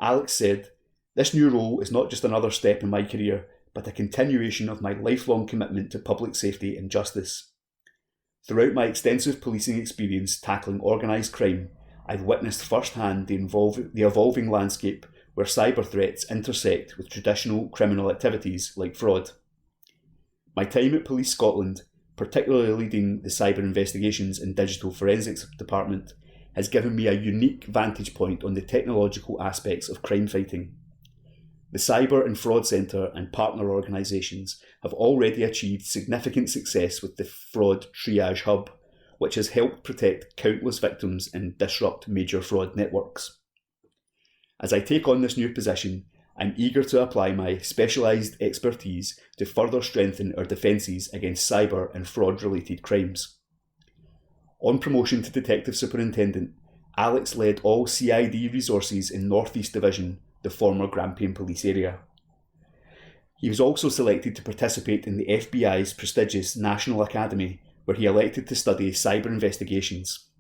Alex said, "This new role is not just another step in my career, but a continuation of my lifelong commitment to public safety and justice. Throughout my extensive policing experience tackling organised crime, I've witnessed firsthand the evolving landscape where cyber threats intersect with traditional criminal activities like fraud. My time at Police Scotland, particularly leading the Cyber Investigations and Digital Forensics Department, has given me a unique vantage point on the technological aspects of crime fighting. The Cyber and Fraud Centre and partner organisations have already achieved significant success with the Fraud Triage Hub, which has helped protect countless victims and disrupt major fraud networks. As I take on this new position, I'm eager to apply my specialised expertise to further strengthen our defences against cyber and fraud-related crimes." On promotion to Detective Superintendent, Alex led all CID resources in North East Division, the former Grampian Police area. He was also selected to participate in the FBI's prestigious National Academy, where he elected to study cyber investigations.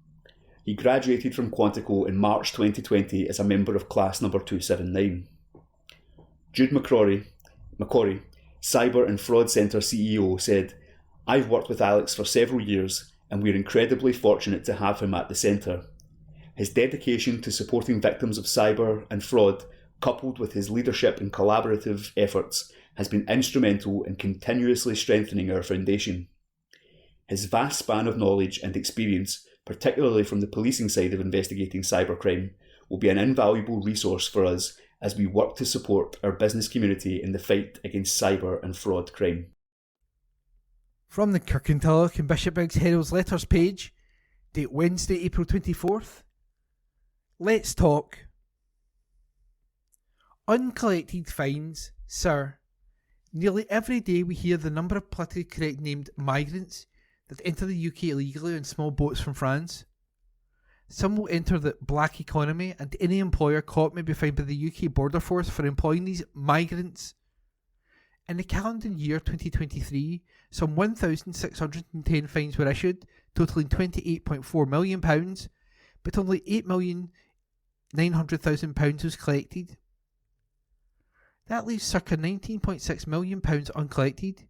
He graduated from Quantico in March 2020 as a member of class number 279. Jude McCrory, Cyber and Fraud Centre CEO, said, "I've worked with Alex for several years and we're incredibly fortunate to have him at the centre. His dedication to supporting victims of cyber and fraud, coupled with his leadership and collaborative efforts, has been instrumental in continuously strengthening our foundation. His vast span of knowledge and experience, particularly from the policing side of investigating cybercrime, will be an invaluable resource for us as we work to support our business community in the fight against cyber and fraud crime." From the Kirkintilloch and Bishopbriggs Herald's letters page, Date Wednesday, April 24th. Let's talk. Uncollected fines, sir. Nearly every day we hear the number of politically correct named migrants that enter the UK illegally on small boats from France. Some will enter the black economy, and any employer caught may be fined by the UK Border Force for employing these migrants. In the calendar year 2023, some 1,610 fines were issued, totalling £28.4 million, but only £8,900,000 was collected. That leaves circa £19.6 million uncollected.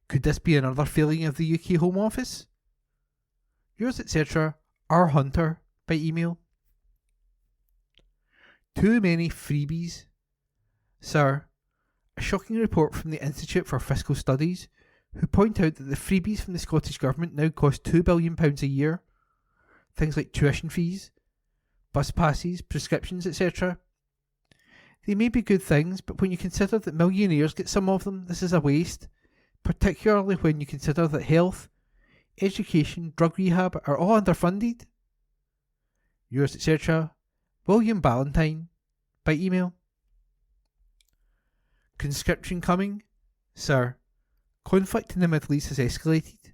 Could this be another failing of the UK Home Office? Yours, etc., R. Hunter, by email. Too many freebies. Sir, a shocking report from the Institute for Fiscal Studies, who point out that the freebies from the Scottish Government now cost £2 billion a year. Things like tuition fees, bus passes, prescriptions, etc. They may be good things, but when you consider that millionaires get some of them, this is a waste, particularly when you consider that health, education, drug rehab are all underfunded. Yours, etc., William Ballantyne, by email. Conscription coming? Sir, conflict in the Middle East has escalated.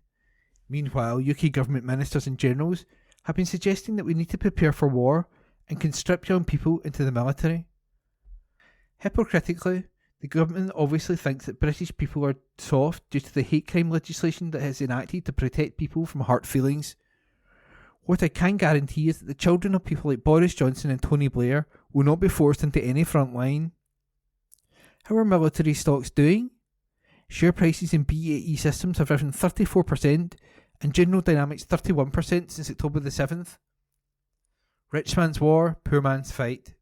Meanwhile, UK government ministers and generals have been suggesting that we need to prepare for war and conscript young people into the military. Hypocritically, the government obviously thinks that British people are soft due to the hate crime legislation that has enacted to protect people from hurt feelings. What I can guarantee is that the children of people like Boris Johnson and Tony Blair will not be forced into any front line. How are military stocks doing? Share prices in BAE Systems have risen 34% and General Dynamics 31% since October the 7th. Rich man's war, poor man's fight.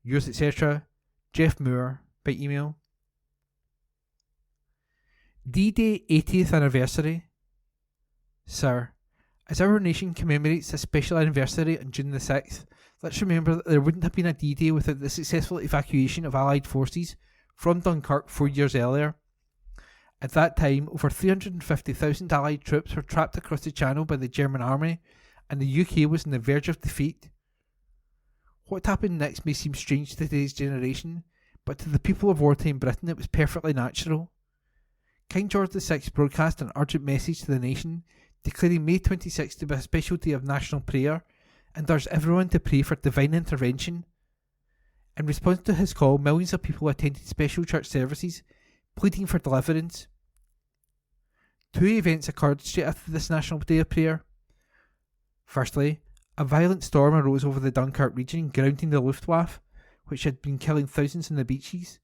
Yours, etc., Jeff Moore, by email. D-Day 80th anniversary. Sir, as our nation commemorates a special anniversary on June the 6th, let's remember that there wouldn't have been a D-Day without the successful evacuation of Allied forces from Dunkirk 4 years earlier. At that time, over 350,000 Allied troops were trapped across the Channel by the German army, and the UK was on the verge of defeat. What happened next may seem strange to today's generation, but to the people of wartime Britain it was perfectly natural. King George VI broadcast an urgent message to the nation, declaring May 26th to be a special day of national prayer, and urged everyone to pray for divine intervention. In response to his call, millions of people attended special church services, pleading for deliverance. Two events occurred straight after this National Day of Prayer. Firstly, a violent storm arose over the Dunkirk region, grounding the Luftwaffe, which had been killing thousands on the beaches.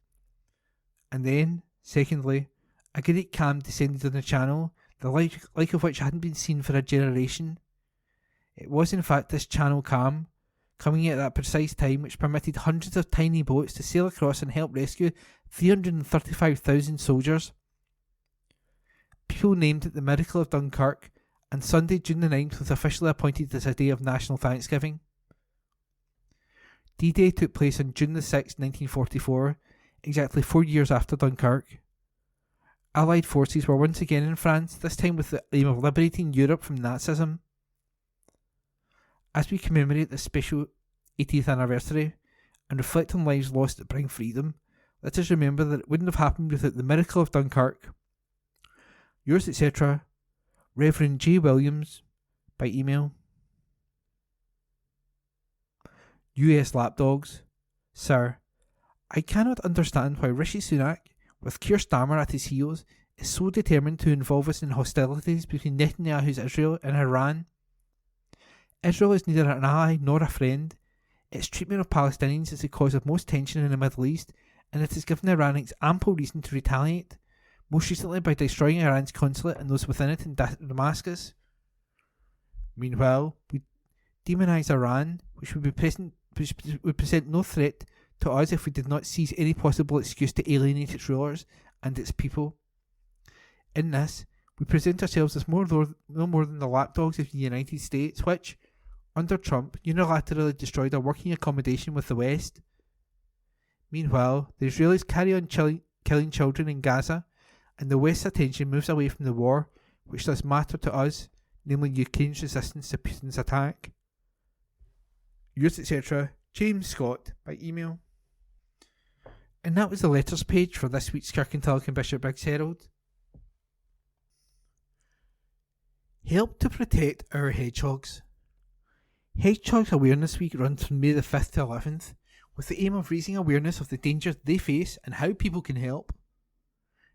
And then, secondly, a great calm descended on the Channel, the like of which hadn't been seen for a generation. It was in fact this Channel calm, coming at that precise time, which permitted hundreds of tiny boats to sail across and help rescue 335,000 soldiers. People named it the Miracle of Dunkirk, and Sunday, June the 9th, was officially appointed as a day of national thanksgiving. D-Day took place on June the 6th, 1944, exactly 4 years after Dunkirk. Allied forces were once again in France, this time with the aim of liberating Europe from Nazism. As we commemorate this special 80th anniversary and reflect on lives lost to bring freedom, let us remember that it wouldn't have happened without the Miracle of Dunkirk. Yours, etc., Reverend J. Williams, by email. US Lapdogs. Sir, I cannot understand why Rishi Sunak, with Keir Starmer at his heels, is so determined to involve us in hostilities between Netanyahu's Israel and Iran. Israel is neither an ally nor a friend. Its treatment of Palestinians is the cause of most tension in the Middle East, and it has given Iranians ample reason to retaliate, most recently by destroying Iran's consulate and those within it in Damascus. Meanwhile, we demonise Iran, which would present no threat to us if we did not seize any possible excuse to alienate its rulers and its people. In this, we present ourselves as no more than the lapdogs of the United States, which, under Trump, unilaterally destroyed our working accommodation with the West. Meanwhile, the Israelis carry on killing children in Gaza, and the West's attention moves away from the war, which does matter to us, namely Ukraine's resistance to Putin's attack. Yours, etc., James Scott, by email. And that was the letters page for this week's Kirkintilloch and Bishopbriggs Herald. Help to protect our hedgehogs. Hedgehogs Awareness Week runs from May the 5th to 11th, with the aim of raising awareness of the dangers they face and how people can help.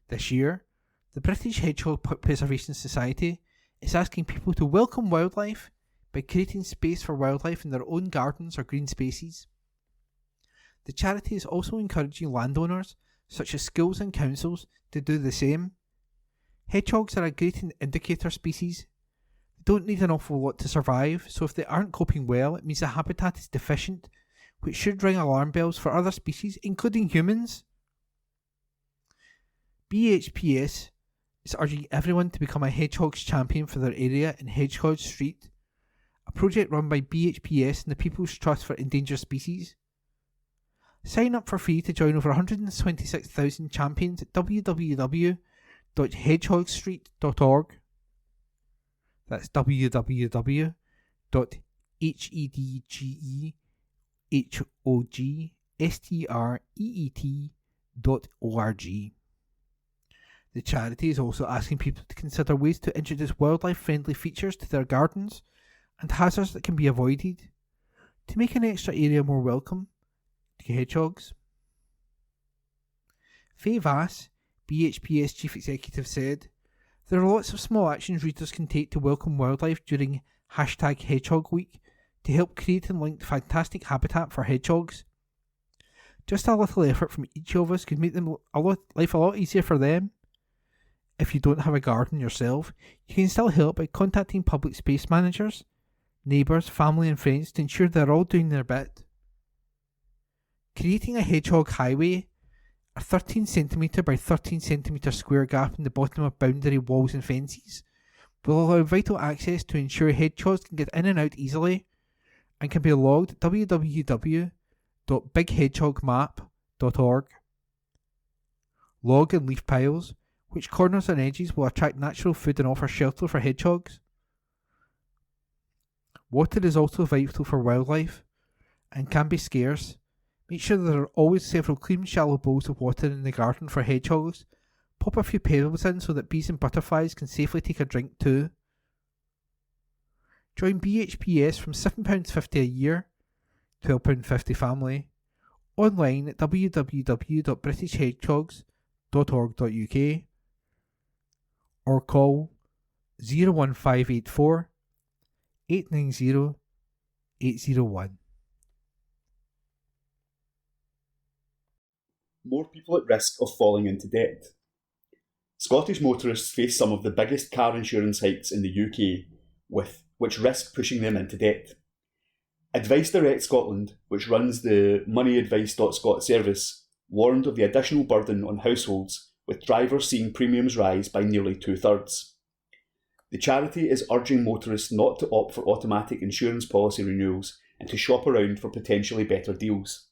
This year, the British Hedgehog Preservation Society is asking people to welcome wildlife by creating space for wildlife in their own gardens or green spaces. The charity is also encouraging landowners, such as schools and councils, to do the same. Hedgehogs are a great indicator species. They don't need an awful lot to survive, so if they aren't coping well, it means the habitat is deficient, which should ring alarm bells for other species, including humans. BHPS is urging everyone to become a hedgehogs champion for their area in Hedgehog Street, a project run by BHPS and the People's Trust for Endangered Species. Sign up for free to join over 126,000 champions at www.hedgehogstreet.org. That's www.hedgehogstreet.org. The charity is also asking people to consider ways to introduce wildlife-friendly features to their gardens and hazards that can be avoided to make an extra area more welcome to hedgehogs. Faye Vass, BHPS Chief Executive, said, "There are lots of small actions readers can take to welcome wildlife during #Hedgehog Week to help create and link fantastic habitat for hedgehogs. Just a little effort from each of us could make life a lot easier for them. If you don't have a garden yourself, you can still help by contacting public space managers, neighbours, family and friends to ensure they're all doing their bit. Creating a hedgehog highway, a 13cm by 13cm square gap in the bottom of boundary walls and fences, will allow vital access to ensure hedgehogs can get in and out easily, and can be logged at www.bighedgehogmap.org. Log and leaf piles, which corners and edges will attract natural food and offer shelter for hedgehogs. Water is also vital for wildlife, and can be scarce. Make sure there are always several clean shallow bowls of water in the garden for hedgehogs. Pop a few pebbles in so that bees and butterflies can safely take a drink too. Join BHPS from £7.50 a year, £12.50 family, online at www.britishhedgehogs.org.uk or call 01584 890 801. More people at risk of falling into debt. Scottish motorists face some of the biggest car insurance hikes in the UK, which risk pushing them into debt. Advice Direct Scotland, which runs the moneyadvice.scot service, warned of the additional burden on households, with drivers seeing premiums rise by nearly 2/3. The charity is urging motorists not to opt for automatic insurance policy renewals and to shop around for potentially better deals.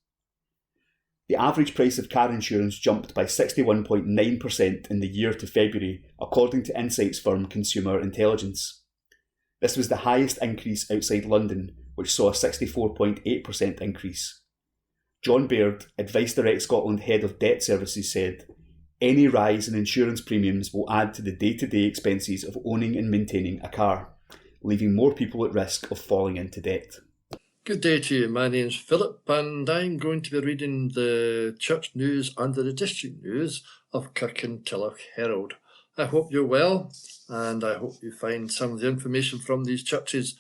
The average price of car insurance jumped by 61.9% in the year to February, according to insights firm Consumer Intelligence. This was the highest increase outside London, which saw a 64.8% increase. John Baird, Advice Direct Scotland Head of Debt Services, said, "Any rise in insurance premiums will add to the day-to-day expenses of owning and maintaining a car, leaving more people at risk of falling into debt." Good day to you. My name's Philip, and I'm going to be reading the church news under the district news of Kirkintilloch Herald. I hope you're well, and I hope you find some of the information from these churches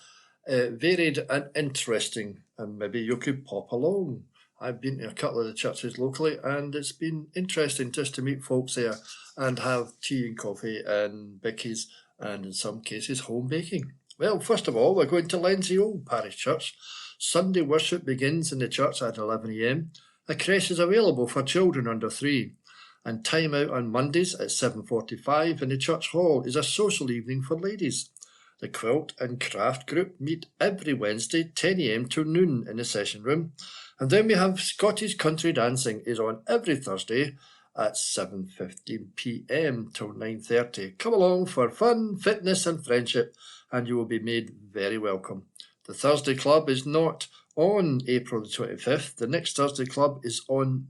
varied and interesting, and maybe you could pop along. I've been to a couple of the churches locally, and it's been interesting just to meet folks there and have tea and coffee and bickies, and in some cases home baking. Well, first of all, we're going to Lenzie Old Parish Church. Sunday worship begins in the church at 11 a.m. A creche is available for children under 3. And time out on Mondays at 7:45 in the church hall is a social evening for ladies. The quilt and craft group meet every Wednesday 10 a.m. to noon in the session room. And then we have Scottish country dancing is on every Thursday at 7:15pm till 9:30. Come along for fun, fitness and friendship, and you will be made very welcome. The Thursday Club is not on April the 25th. The next Thursday Club is on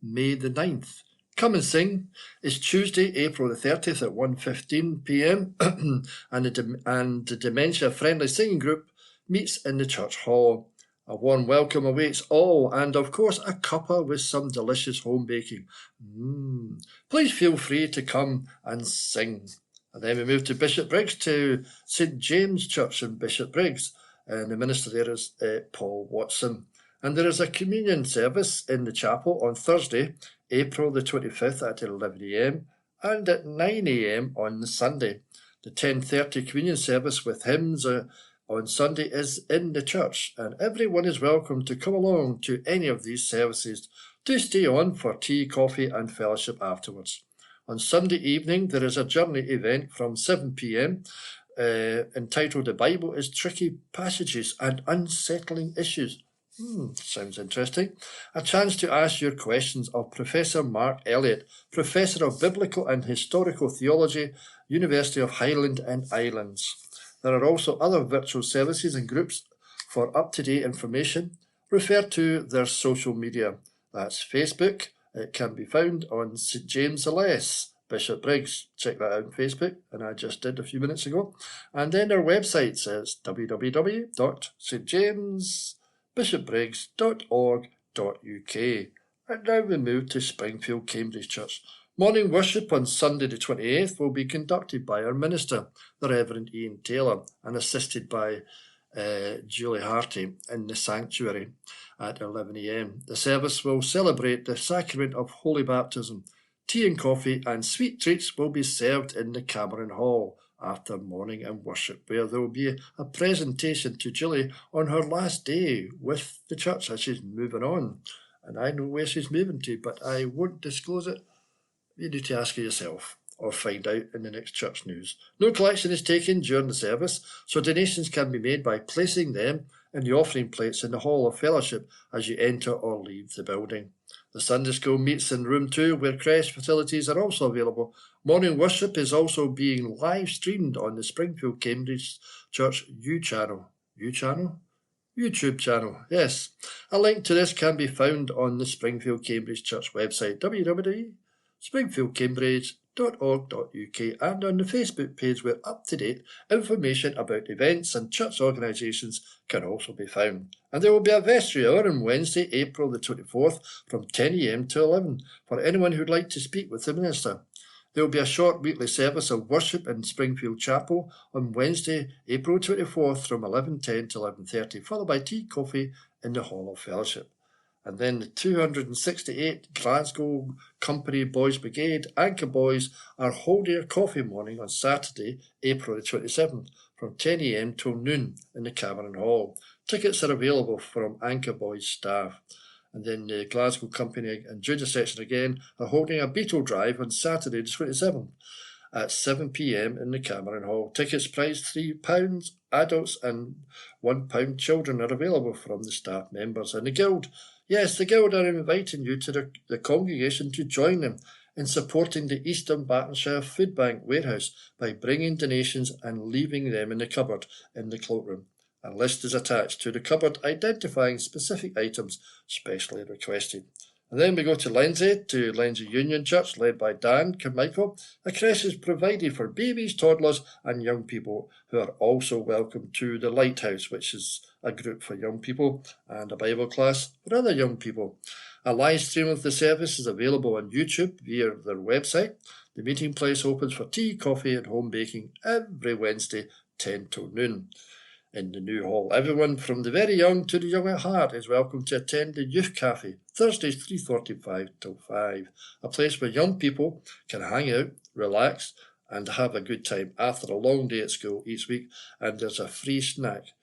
May the 9th. Come and Sing is Tuesday, April the 30th at 1:15pm and the Dementia Friendly Singing Group meets in the church hall. A warm welcome awaits all, and of course a cuppa with some delicious home baking. Please feel free to come and sing. And then we move to Bishopbriggs, to St James Church in Bishopbriggs, and the minister there is Paul Watson. And there is a communion service in the chapel on Thursday, April the 25th at 11am and at 9am on the Sunday. The 10:30 communion service with hymns on Sunday is in the church, and everyone is welcome to come along to any of these services. Do stay on for tea, coffee and fellowship afterwards. On Sunday evening there is a journey event from 7pm entitled "The Bible is Tricky Passages and Unsettling Issues." Sounds interesting. A chance to ask your questions of Professor Mark Elliott, Professor of Biblical and Historical Theology, University of Highland and Islands. There are also other virtual services and groups. For up-to-date information, refer to their social media. That's Facebook. It can be found on St James the Less, Bishopbriggs. Check that out on Facebook, and I just did a few minutes ago. And then their website says www.stjamesbishopbriggs.org.uk. And now we move to Springfield Cambridge Church. Morning worship on Sunday the 28th will be conducted by our minister, the Reverend Ian Taylor, and assisted by Julie Harty in the sanctuary at 11am. The service will celebrate the sacrament of Holy Baptism. Tea and coffee and sweet treats will be served in the Cameron Hall after morning and worship, where there will be a presentation to Julie on her last day with the church as she's moving on. And I know where she's moving to, but I won't disclose it. You need to ask her yourself or find out in the next church news. No collection is taken during the service, so donations can be made by placing them in the offering plates in the Hall of Fellowship as you enter or leave the building. The Sunday School meets in room 2, where creche facilities are also available. Morning worship is also being live streamed on the Springfield Cambridge Church YouTube channel, yes. A link to this can be found on the Springfield Cambridge Church website, www.springfieldcambridge.org.uk, and on the Facebook page, where up-to-date information about events and church organisations can also be found. And there will be a vestry hour on Wednesday, April the 24th from 10am to 11 for anyone who'd like to speak with the minister. There will be a short weekly service of worship in Springfield Chapel on Wednesday, April 24th from 11:10 to 11:30, followed by tea, coffee in the Hall of Fellowship. And then the 268 Glasgow Company Boys Brigade Anchor Boys are holding a coffee morning on Saturday, April the 27th from 10am till noon in the Cameron Hall. Tickets are available from Anchor Boys staff. And then the Glasgow Company and Judas section again are holding a Beetle Drive on Saturday the 27th at 7pm in the Cameron Hall. Tickets priced £3, adults and £1 children are available from the staff members. And the Guild, yes, the Guild are inviting you to the congregation to join them in supporting the East Dunbartonshire Food Bank warehouse by bringing donations and leaving them in the cupboard in the cloakroom. A list is attached to the cupboard identifying specific items specially requested. And then we go to Lenzie Union Church, led by Dan Carmichael. A creche is provided for babies, toddlers and young people who are also welcome to the Lighthouse, which is a group for young people, and a Bible class for other young people. A live stream of the service is available on YouTube via their website. The meeting place opens for tea, coffee and home baking every Wednesday 10 till noon. In the new hall, everyone from the very young to the young at heart is welcome to attend the Youth Cafe, Thursdays 3:45 till 5, a place where young people can hang out, relax and have a good time after a long day at school each week, and there's a free snack.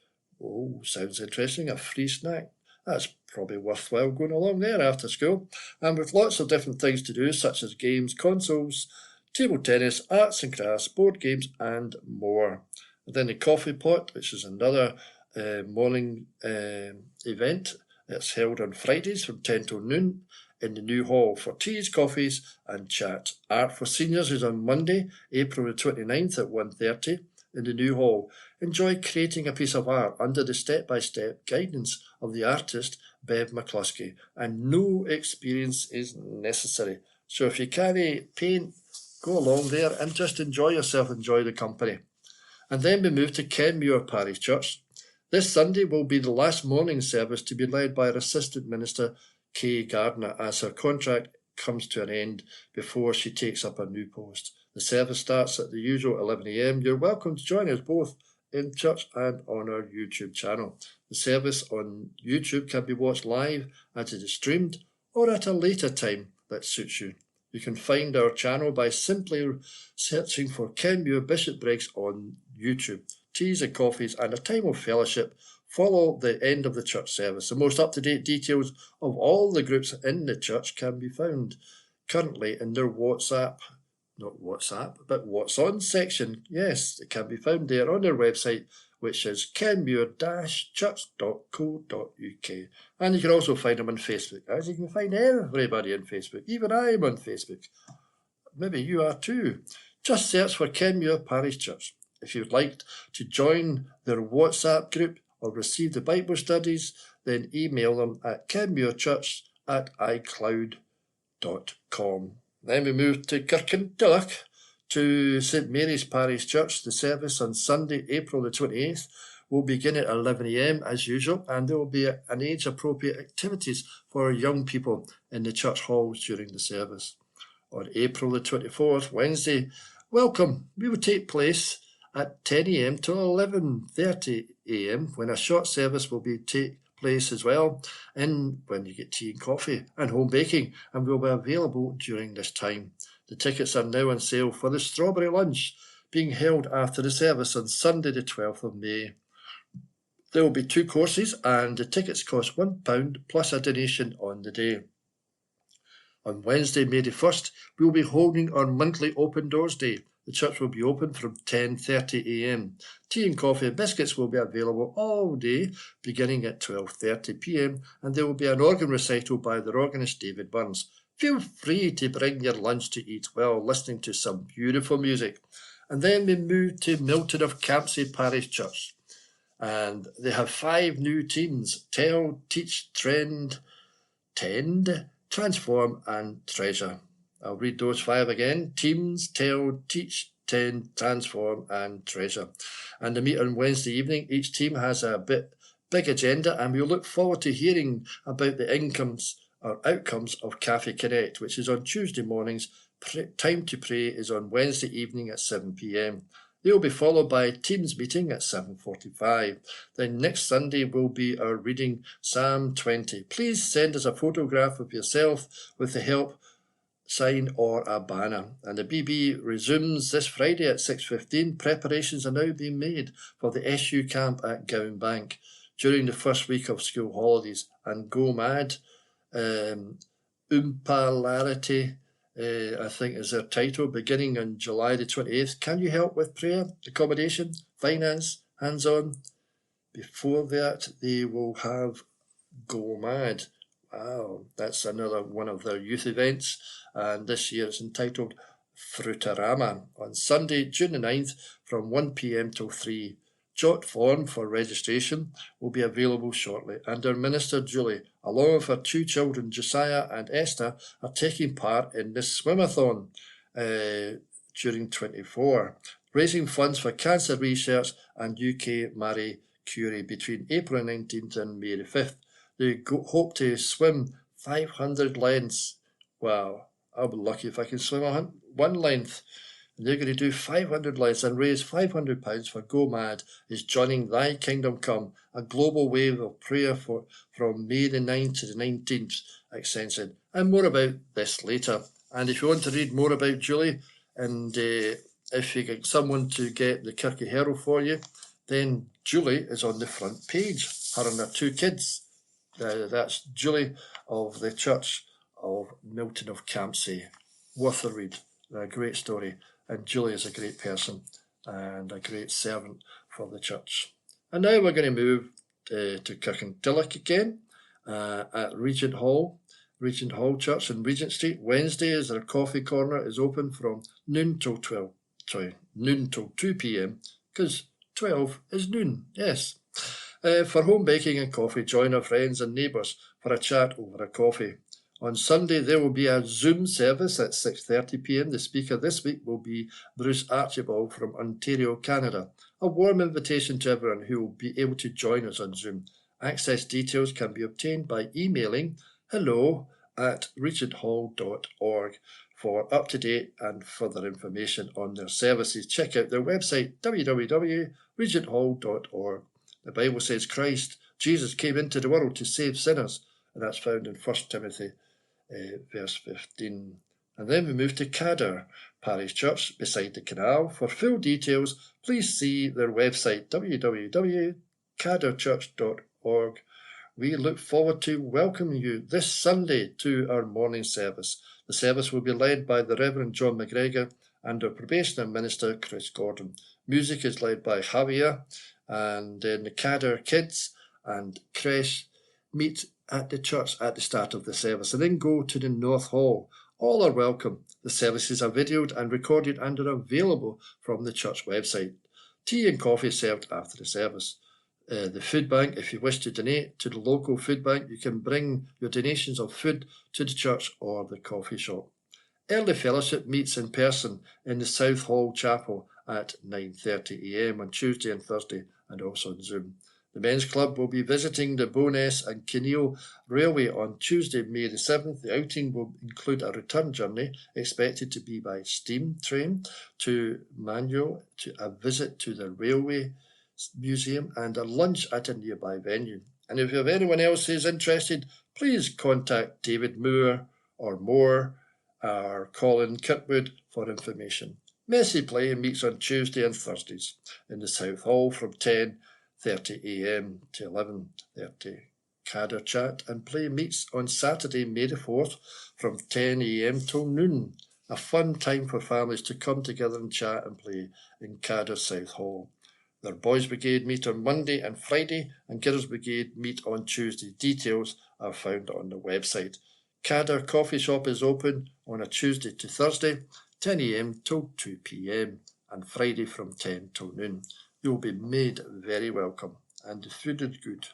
Oh, sounds interesting, a free snack. That's probably worthwhile going along there after school, and with lots of different things to do, such as games, consoles, table tennis, arts and crafts, board games and more. And then the Coffee Pot, which is another morning event. It's held on Fridays from 10 till noon in the new hall for teas, coffees and chat. Art for Seniors is on Monday, April the 29th at 1:30 in the new hall. Enjoy creating a piece of art under the step-by-step guidance of the artist Bev McCluskey, and no experience is necessary. So if you carry paint, go along there and just enjoy yourself, enjoy the company. And then we move to Kenmure Parish Church. This Sunday will be the last morning service to be led by our Assistant Minister, Kay Gardner, as her contract comes to an end before she takes up a new post. The service starts at the usual 11 a.m. You're welcome to join us both in church and on our YouTube channel. The service on YouTube can be watched live as it is streamed or at a later time that suits you. You can find our channel by simply searching for Kenmure Bishopbriggs on YouTube. Teas and coffees and a time of fellowship follow the end of the church service. The most up-to-date details of all the groups in the church can be found currently in their What's On section. Yes, it can be found there on their website, which is kenmure-church.co.uk. And you can also find them on Facebook, as you can find everybody on Facebook. Even I'm on Facebook. Maybe you are too. Just search for Kenmure Parish Church. If you'd like to join their WhatsApp group or receive the Bible studies, then email them at kenmurechurch@icloud.com. Then we move to Kirkintilloch, to St Mary's Parish Church. The service on Sunday, April the 28th, will begin at 11 a.m. as usual, and there will be an age-appropriate activities for young people in the church halls during the service. On April the 24th, Wednesday, welcome will take place at 10 a.m. to 11:30 a.m. when a short service will take place as well, and when you get tea and coffee and home baking, and will be available during this time. The tickets are now on sale for the strawberry lunch being held after the service on Sunday the 12th of May. There will be 2 courses and the tickets cost £1 plus a donation on the day. On Wednesday, May the 1st, we will be holding our monthly Open Doors Day. The church will be open from 10:30 a.m. Tea and coffee and biscuits will be available all day, beginning at 12:30 p.m, and there will be an organ recital by the organist David Burns. Feel free to bring your lunch to eat while listening to some beautiful music. And then we move to Milton of Campsie Parish Church. And they have 5 new teams: Tell, Teach, Tend, Transform and Treasure. I'll read those 5 again. Teams, Tell, Teach, Tend, Transform and Treasure. And they meet on Wednesday evening. Each team has a big agenda, and we look forward to hearing about the outcomes of Cafe Connect, which is on Tuesday mornings. Time to Pray is on Wednesday evening at 7 p.m. They will be followed by a Teams meeting at 7:45. Then next Sunday will be our reading Psalm 20. Please send us a photograph of yourself with the help sign or a banner. And the BB resumes this Friday at 6:15. Preparations are now being made for the SU camp at Gowan Bank during the first week of school holidays. And Go Mad, Umpalarity, I think is their title, beginning on July the 28th. Can you help with prayer, accommodation, finance, hands-on? Before that, they will have Go Mad. Wow, that's another one of their youth events, and this year it's entitled Fruitarama on Sunday, June the 9th from 1 p.m. till 3. Jot form for registration will be available shortly, and our minister Julie, along with her 2 children, Josiah and Esther, are taking part in this swimathon during 24, raising funds for cancer research and UK Marie Curie between April 19th and May the 5th. They hope to swim 500 lengths. Wow, I'll be lucky if I can swim 1 length. They're going to do 500 lengths and raise £500 for Go Mad is joining Thy Kingdom Come, a global wave of prayer from May the 9th to the 19th, extended. And more about this later. And if you want to read more about Julie, and if you get someone to get the Kirky Herald for you, then Julie is on the front page, her and her 2 kids. That's Julie of the Church of Milton of Campsie. Worth a read. A great story. And Julie is a great person and a great servant for the church. And now we're going to move to Kirkintilloch again at Regent Hall. Regent Hall Church in Regent Street. Wednesdays, their coffee corner is open from noon till 2 p.m. because 12 is noon, yes. For home baking and coffee, join our friends and neighbours for a chat over a coffee. On Sunday, there will be a Zoom service at 6:30 p.m. The speaker this week will be Bruce Archibald from Ontario, Canada. A warm invitation to everyone who will be able to join us on Zoom. Access details can be obtained by emailing hello@regenthall.org for up-to-date and further information on their services. Check out their website, www.regenthall.org. The Bible says Jesus came into the world to save sinners, and that's found in 1 Timothy verse 15. And then we move to Cadder Parish Church beside the canal. For full details, please see their website, www.cadderchurch.org. We look forward to welcoming you this Sunday to our morning service. The service will be led by the Reverend John McGregor and our probationer minister, Chris Gordon. Music is led by Javier, and then the Cadder kids and creche meet at the church at the start of the service and then go to the North Hall. All are welcome. The services are videoed and recorded and are available from the church website. Tea and coffee served after the service. The food bank, if you wish to donate to the local food bank, you can bring your donations of food to the church or the coffee shop. Early Fellowship meets in person in the South Hall Chapel at 9:30 a.m. on Tuesday and Thursday, and also on Zoom. The Men's Club will be visiting the Bowness and Kinneil Railway on Tuesday, May the 7th. The outing will include a return journey expected to be by steam train to Manuel, to a visit to the Railway Museum and a lunch at a nearby venue. And if you have anyone else who is interested, please contact David Moore or Colin Kirkwood for information. Messy Play meets on Tuesday and Thursdays in the South Hall from 10:30 a.m. to 11:30. Cadder Chat and Play meets on Saturday, May the 4th from 10 a.m. till noon. A fun time for families to come together and chat and play in Cadder South Hall. Their Boys Brigade meet on Monday and Friday, and Girls Brigade meet on Tuesday. Details are found on the website. Cadder Coffee Shop is open on a Tuesday to Thursday, 10 a.m. till 2 p.m. and Friday from 10 till noon. You will be made very welcome, and the food is good.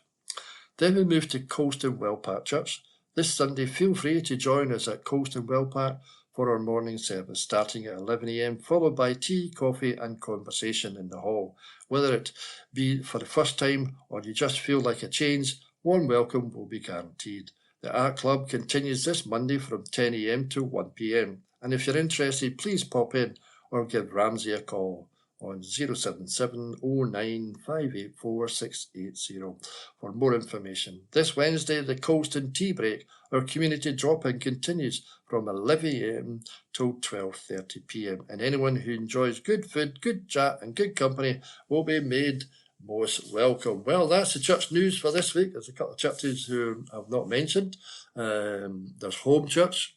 Then we move to Colston Wellpark Church. This Sunday, feel free to join us at Colston Wellpark for our morning service, starting at 11 a.m, followed by tea, coffee and conversation in the hall. Whether it be for the first time or you just feel like a change, warm welcome will be guaranteed. The Art Club continues this Monday from 10 a.m. to 1 p.m. And if you're interested, please pop in or give Ramsey a call on 077 09 584 680 for more information. This Wednesday, the Colston Tea Break, our community drop-in, continues from 11 a.m. till 12:30 p.m. And anyone who enjoys good food, good chat and good company will be made most welcome. Well, that's the church news for this week. There's a couple of churches who I've not mentioned. There's Home Church,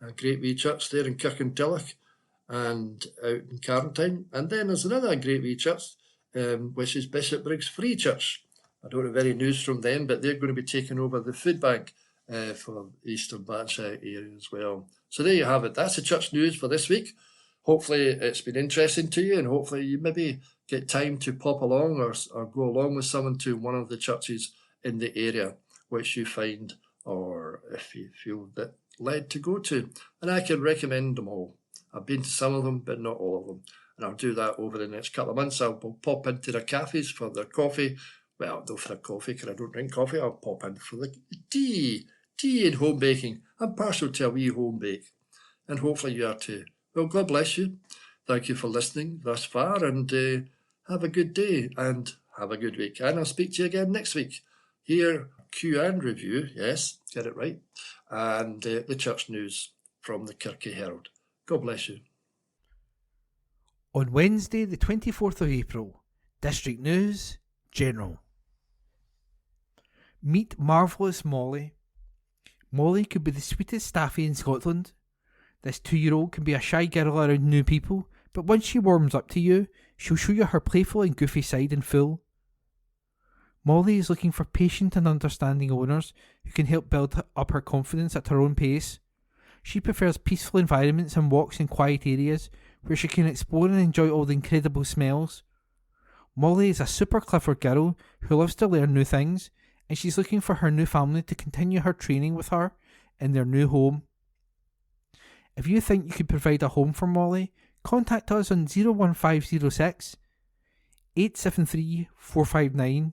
a great wee church there in Kirkintilloch and out in Carntine. And then there's another great wee church, which is Bishopbriggs Free Church. I don't have any news from them, but they're going to be taking over the food bank for East Dunbartonshire area as well. So there you have it. That's the church news for this week. Hopefully it's been interesting to you, and hopefully you maybe get time to pop along or go along with someone to one of the churches in the area which you find, or if you feel that led to go to. And I can recommend them all. I've been to some of them, but not all of them. And I'll do that over the next couple of months. I'll pop into their cafes for their coffee. Well, not for their coffee, because I don't drink coffee. I'll pop in for the tea and home baking. I'm partial to a wee home bake. And hopefully you are too. Well, God bless you. Thank you for listening thus far, and have a good day and have a good week. And I'll speak to you again next week. Here, Q and review, yes, get it right, and the church news from the Kirky Herald. God bless you. On Wednesday, the 24th of April, District News General. Meet Marvellous Molly. Molly could be the sweetest staffy in Scotland. This 2-year-old can be a shy girl around new people, but once she warms up to you, she'll show you her playful and goofy side in full. Molly is looking for patient and understanding owners who can help build up her confidence at her own pace. She prefers peaceful environments and walks in quiet areas where she can explore and enjoy all the incredible smells. Molly is a super clever girl who loves to learn new things, and she's looking for her new family to continue her training with her in their new home. If you think you could provide a home for Molly, contact us on 01506 873 459.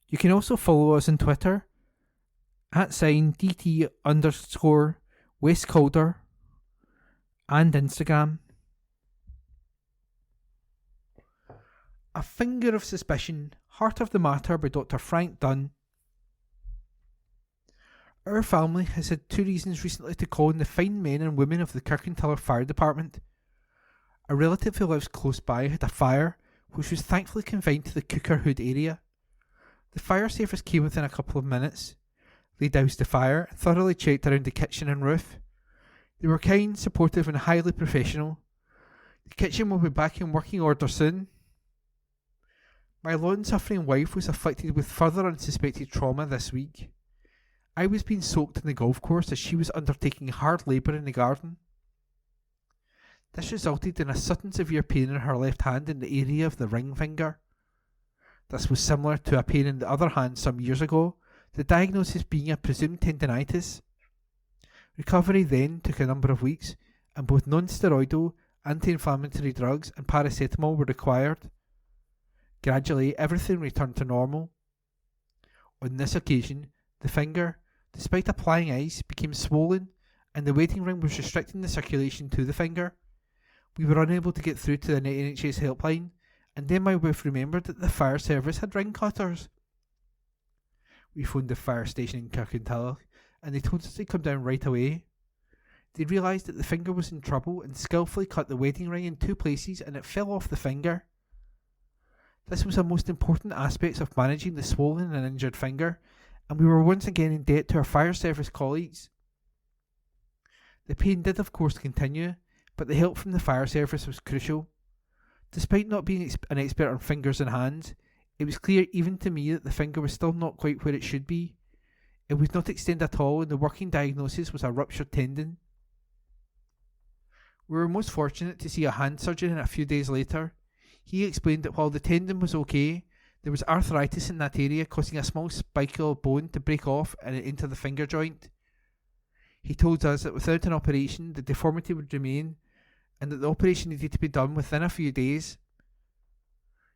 You can also follow us on Twitter @DT_West Calder and Instagram. A Finger of Suspicion, Heart of the Matter by Dr. Frank Dunn. Our family has had 2 reasons recently to call in the fine men and women of the Kirkintilloch Fire Department. A relative who lives close by had a fire, which was thankfully confined to the Cooker Hood area. The fire service came within a couple of minutes. They doused the fire and thoroughly checked around the kitchen and roof. They were kind, supportive and highly professional. The kitchen will be back in working order soon. My long-suffering wife was afflicted with further unsuspected trauma this week. I was being soaked in the golf course as she was undertaking hard labour in the garden. This resulted in a sudden severe pain in her left hand in the area of the ring finger. This was similar to a pain in the other hand some years ago, the diagnosis being a presumed tendinitis. Recovery then took a number of weeks, and both non-steroidal, anti-inflammatory drugs and paracetamol were required. Gradually, everything returned to normal. On this occasion, the finger, despite applying ice, became swollen, and the waiting ring was restricting the circulation to the finger. We were unable to get through to the NHS helpline, and then my wife remembered that the fire service had ring cutters. We phoned the fire station in Kirkintilloch, and they told us to come down right away. They realised that the finger was in trouble and skillfully cut the wedding ring in 2 places, and it fell off the finger. This was the most important aspect of managing the swollen and injured finger, and we were once again in debt to our fire service colleagues. The pain did of course continue, but the help from the fire service was crucial. Despite not being an expert on fingers and hands, it was clear even to me that the finger was still not quite where it should be. It would not extend at all, and the working diagnosis was a ruptured tendon. We were most fortunate to see a hand surgeon a few days later. He explained that while the tendon was okay, there was arthritis in that area, causing a small spical bone to break off and into the finger joint. He told us that without an operation, the deformity would remain, and that the operation needed to be done within a few days.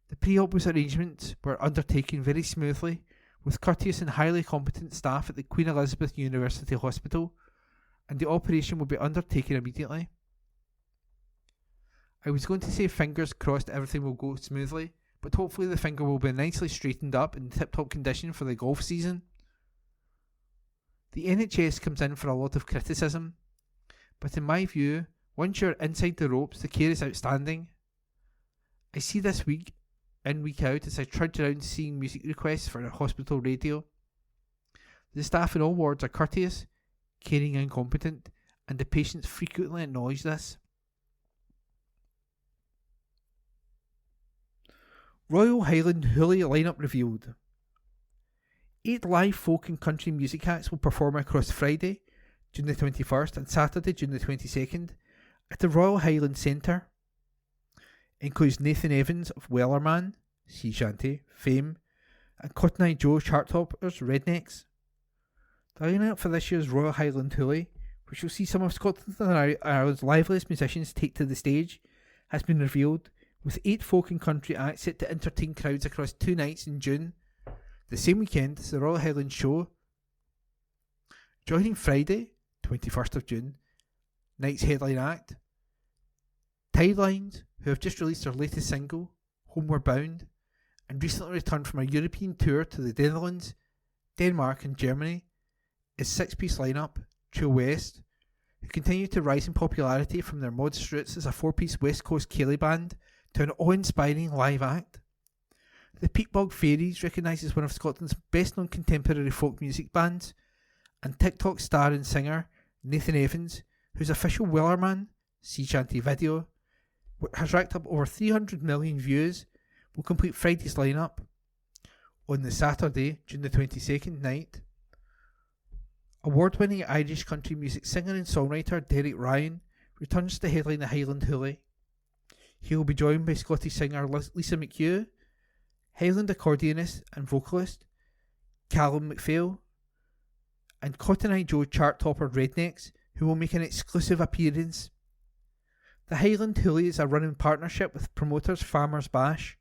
The pre-op arrangements were undertaken very smoothly, with courteous and highly competent staff at the Queen Elizabeth University Hospital, and the operation will be undertaken immediately. I was going to say fingers crossed everything will go smoothly, but hopefully the finger will be nicely straightened up in tip-top condition for the golf season. The NHS comes in for a lot of criticism, but in my view, once you're inside the ropes, the care is outstanding. I see this week in, week out, as I trudge around seeing music requests for a hospital radio. The staff in all wards are courteous, caring and competent, and the patients frequently acknowledge this. Royal Highland Hoolie lineup revealed. 8 live folk and country music acts will perform across Friday, June the 21st, and Saturday, June the 22nd, at the Royal Highland Centre. It includes Nathan Evans of Wellerman, Sea Shanty, Fame, and Cotton Eye Joe Charttoppers, Rednecks. The lineup for this year's Royal Highland Hoolie, which will see some of Scotland and Ireland's liveliest musicians take to the stage, has been revealed, with 8 folk and country acts set to entertain crowds across 2 nights in June, the same weekend as the Royal Highland Show. Joining Friday, 21st of June, night's headline act, Tidelines, who have just released their latest single, Homeward Bound, and recently returned from a European tour to the Netherlands, Denmark and Germany, is 6-piece lineup, True West, who continue to rise in popularity from their modest roots as a 4-piece West Coast Ceilidh band to an awe-inspiring live act. The Peatbog Fairies, recognised as one of Scotland's best-known contemporary folk music bands, and TikTok star and singer Nathan Evans, whose official Wellerman Sea Shanty video has racked up over 300 million views, will complete Friday's lineup. On the Saturday, June the 22nd night, award-winning Irish country music singer and songwriter Derek Ryan returns to headline the Highland Hoolie. He will be joined by Scottish singer Lisa McHugh, Highland accordionist and vocalist Callum McPhail, and Cotton Eye Joe chart-topper Rednecks, who will make an exclusive appearance. The Highland Hoolie is a run in partnership with promoters Farmers Bash.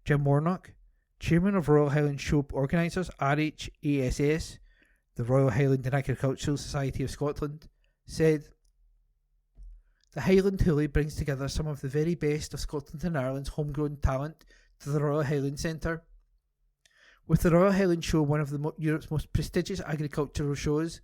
Jim Warnock, chairman of Royal Highland Show organisers RHASS, the Royal Highland and Agricultural Society of Scotland, said, "The Highland Hoolie brings together some of the very best of Scotland and Ireland's homegrown talent to the Royal Highland Centre. With the Royal Highland Show one of Europe's most prestigious agricultural shows,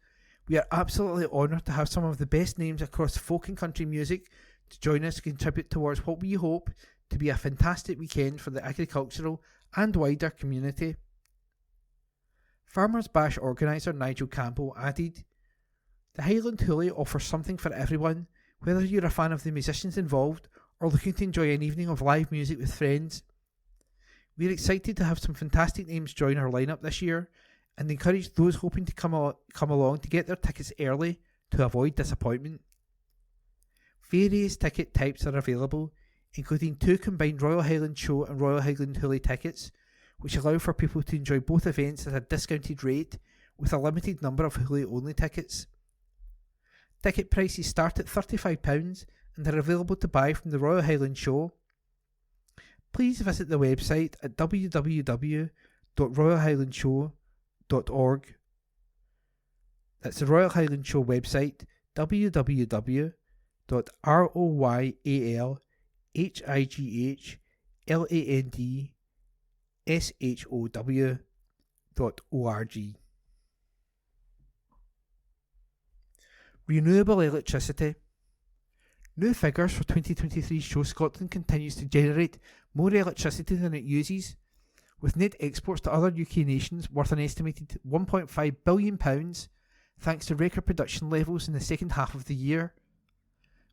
we are absolutely honoured to have some of the best names across folk and country music to join us to contribute towards what we hope to be a fantastic weekend for the agricultural and wider community." Farmers Bash organiser Nigel Campbell added, "The Highland Hoolie offers something for everyone, whether you're a fan of the musicians involved or looking to enjoy an evening of live music with friends. We're excited to have some fantastic names join our lineup this year and encourage those hoping to come along to get their tickets early to avoid disappointment. Various ticket types are available, including 2 combined Royal Highland Show and Royal Highland Hoolie tickets, which allow for people to enjoy both events at a discounted rate with a limited number of Hoolie-only tickets. Ticket prices start at £35 and are available to buy from the Royal Highland Show. Please visit the website at www.royalhighlandshow.org. That's the Royal Highland Show website, www.royalhighlandshow.org. Renewable electricity. New figures for 2023 show Scotland continues to generate more electricity than it uses, with net exports to other UK nations worth an estimated £1.5 billion thanks to record production levels in the second half of the year.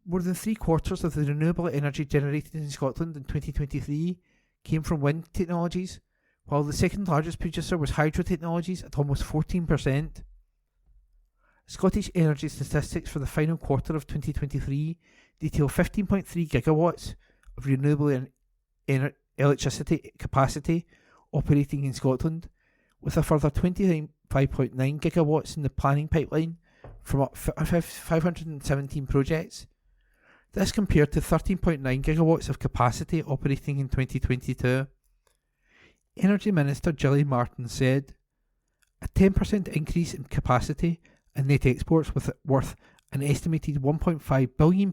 More than 3/4 of the renewable energy generated in Scotland in 2023 came from wind technologies, while the second largest producer was hydro technologies at almost 14%. Scottish energy statistics for the final quarter of 2023 detail 15.3 gigawatts of renewable electricity capacity operating in Scotland, with a further 25.9 gigawatts in the planning pipeline from 517 projects. This compared to 13.9 gigawatts of capacity operating in 2022. Energy Minister Gillian Martin said, "A 10% increase in capacity and net exports worth an estimated £1.5 billion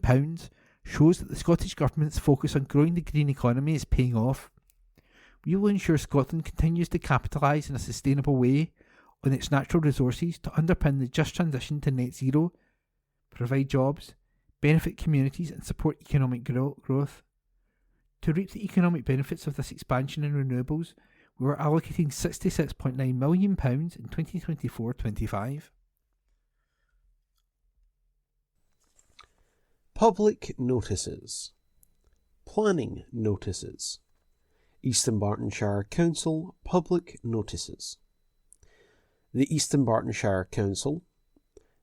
shows that the Scottish Government's focus on growing the green economy is paying off. We will ensure Scotland continues to capitalise in a sustainable way on its natural resources to underpin the just transition to net zero, provide jobs, benefit communities and support economic growth. To reap the economic benefits of this expansion in renewables, we are allocating £66.9 million in 2024-25. Public notices. Planning notices. East Dunbartonshire Council public notices. The East Dunbartonshire Council,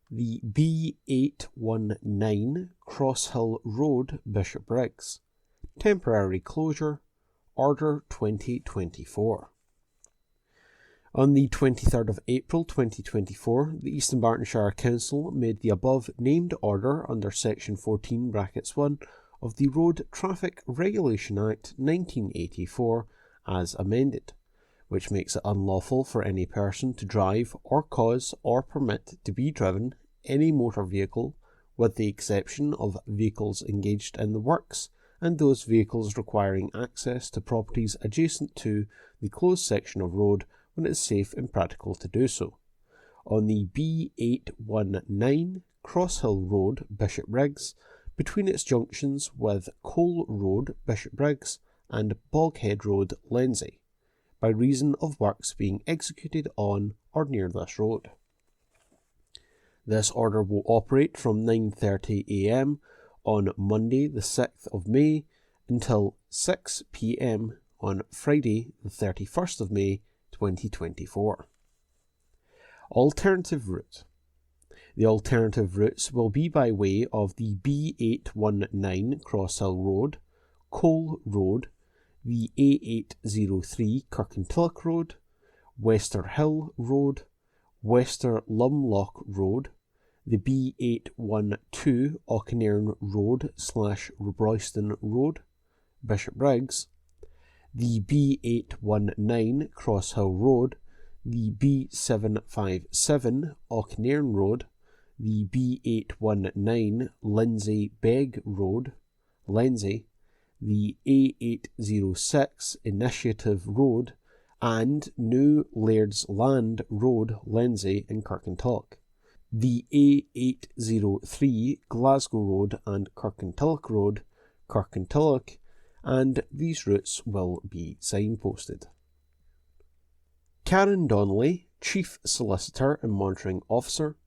the B819 Cross Hill Road, Bishopbriggs, temporary closure, Order 2024. On the 23rd of April 2024, the East Dunbartonshire Council made the above named order under Section 14(1) of the Road Traffic Regulation Act 1984 as amended, which makes it unlawful for any person to drive or cause or permit to be driven any motor vehicle, with the exception of vehicles engaged in the works and those vehicles requiring access to properties adjacent to the closed section of road when it is safe and practical to do so. On the B819 Cross Hill Road, Bishopbriggs, between its junctions with Cole Road, Bishopbriggs, and Boghead Road, Lenzie, by reason of works being executed on or near this road. This order will operate from 9:30 a.m. on Monday the 6th of May until 6 p.m. on Friday the 31st of May 2024. Alternative route. The alternative routes will be by way of the B819 Cross Hill Road, Cole Road, the A803 Kirkintilloch Road, Wester Hill Road, Wester Lumloch Road, the B812 Auchennairn Road / Royston Road, Bishopbriggs, the B819 Cross Hill Road, the B757 Auchennairn Road, the B819 Lindsay Begg Road, Lindsay, the A806 Initiative Road, and New Laird's Land Road, Lindsay in Kirkintilloch, the A803 Glasgow Road and Kirkintilloch Road, Kirkintilloch, and these routes will be signposted. Karen Donnelly, Chief Solicitor and Monitoring Officer,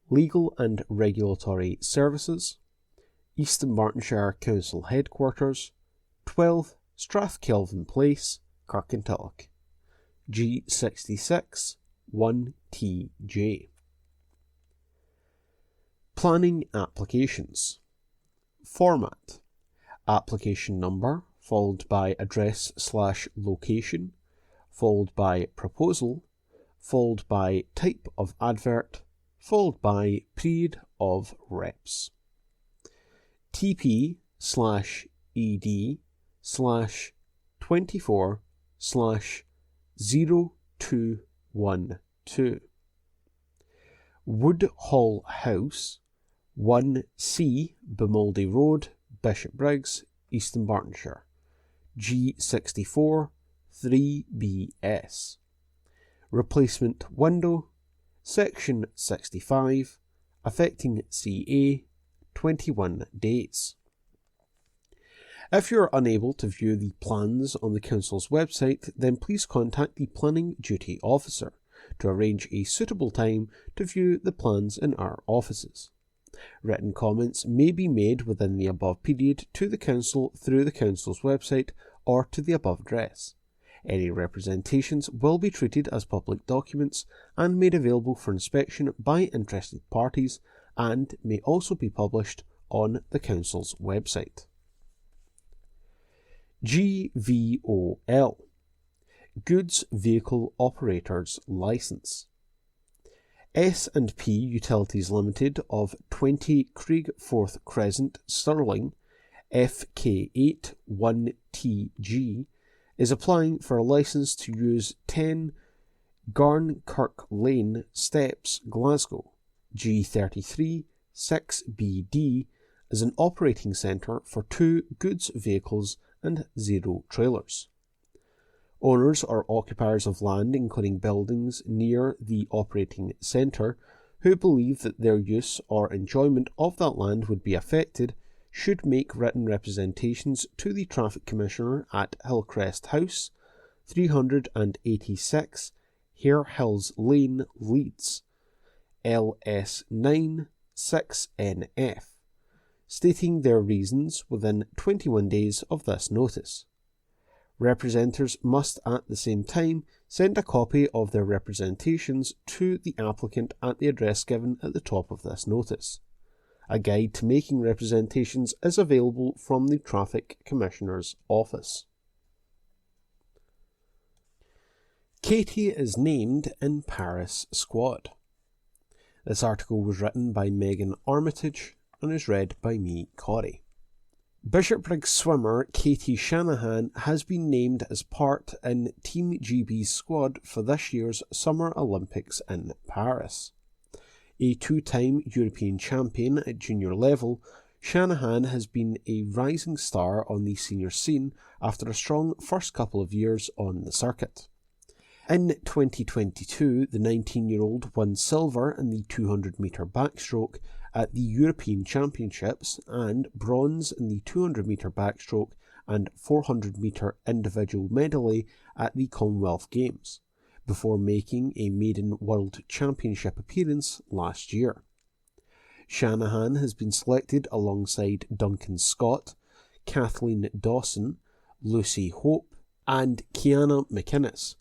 Legal and Regulatory Services, East Dunbartonshire Council Headquarters, 12 Strathkelvin Place, Kirkintilloch, G66 1TJ. Planning applications. Format: application number followed by address/location, followed by proposal, followed by type of advert, followed by period of reps. TP/ED/24/0212. Woodhall House, 1C Bemaldy Road, Bishopbriggs, East Dunbartonshire, G64 3BS. Replacement window, Section 65, affecting CA, 21 days. If you are unable to view the plans on the Council's website, then please contact the Planning Duty Officer to arrange a suitable time to view the plans in our offices. Written comments may be made within the above period to the Council through the Council's website or to the above address. Any representations will be treated as public documents and made available for inspection by interested parties and may also be published on the Council's website. GVOL, Goods Vehicle Operators Licence. S&P Utilities Limited of 20 Craigforth Crescent, Stirling, FK8 1TG, is applying for a licence to use 10 Garnkirk Lane Steps, Glasgow, G33 6BD, as an operating centre for 2 goods vehicles and 0 trailers. Owners or occupiers of land, including buildings near the operating centre, who believe that their use or enjoyment of that land would be affected, should make written representations to the Traffic Commissioner at Hillcrest House, 386 Hare Hills Lane, Leeds, LS9 6NF, stating their reasons within 21 days of this notice. Representatives must at the same time send a copy of their representations to the applicant at the address given at the top of this notice. A guide to making representations is available from the Traffic Commissioner's office. Katie is named in Paris squad. This article was written by Megan Armitage and is read by me, Corey. Bishopbriggs swimmer Katie Shanahan has been named as part in Team GB's squad for this year's Summer Olympics in Paris. A 2-time European champion at junior level, Shanahan has been a rising star on the senior scene after a strong first couple of years on the circuit. In 2022, the 19-year-old won silver in the 200-metre backstroke at the European Championships and bronze in the 200-metre backstroke and 400-metre individual medley at the Commonwealth Games, before making a maiden World Championship appearance last year. Shanahan has been selected alongside Duncan Scott, Kathleen Dawson, Lucy Hope and Kiana McInnes,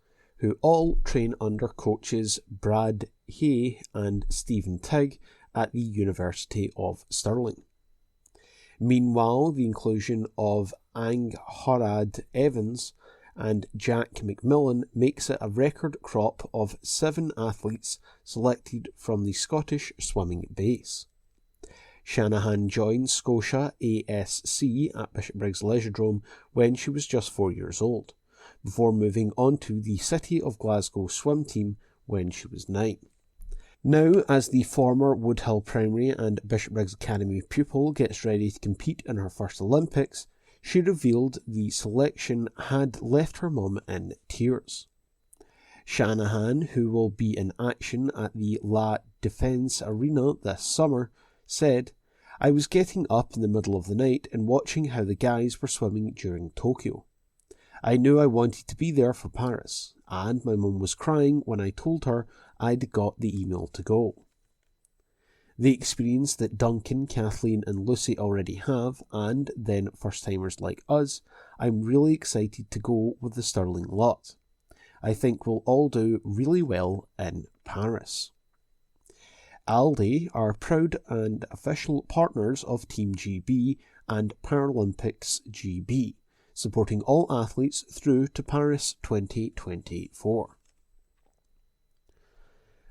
who all train under coaches Brad Hay and Stephen Tigg at the University of Stirling. Meanwhile, the inclusion of Angharad Evans and Jack McMillan makes it a record crop of 7 athletes selected from the Scottish swimming base. Shanahan joined Scotia ASC at Bishopbriggs Leisuredrome when she was just 4 years old, before moving on to the City of Glasgow swim team when she was 9. Now, as the former Woodhill Primary and Bishopbriggs Academy pupil gets ready to compete in her first Olympics, she revealed the selection had left her mum in tears. Shanahan, who will be in action at the La Défense Arena this summer, said, "I was getting up in the middle of the night and watching how the guys were swimming during Tokyo. I knew I wanted to be there for Paris, and my mum was crying when I told her I'd got the email to go." The experience that Duncan, Kathleen and Lucy already have, and then first-timers like us, I'm really excited to go with the Stirling lot. I think we'll all do really well in Paris. Aldi are proud and official partners of Team GB and Paralympics GB, supporting all athletes through to Paris 2024.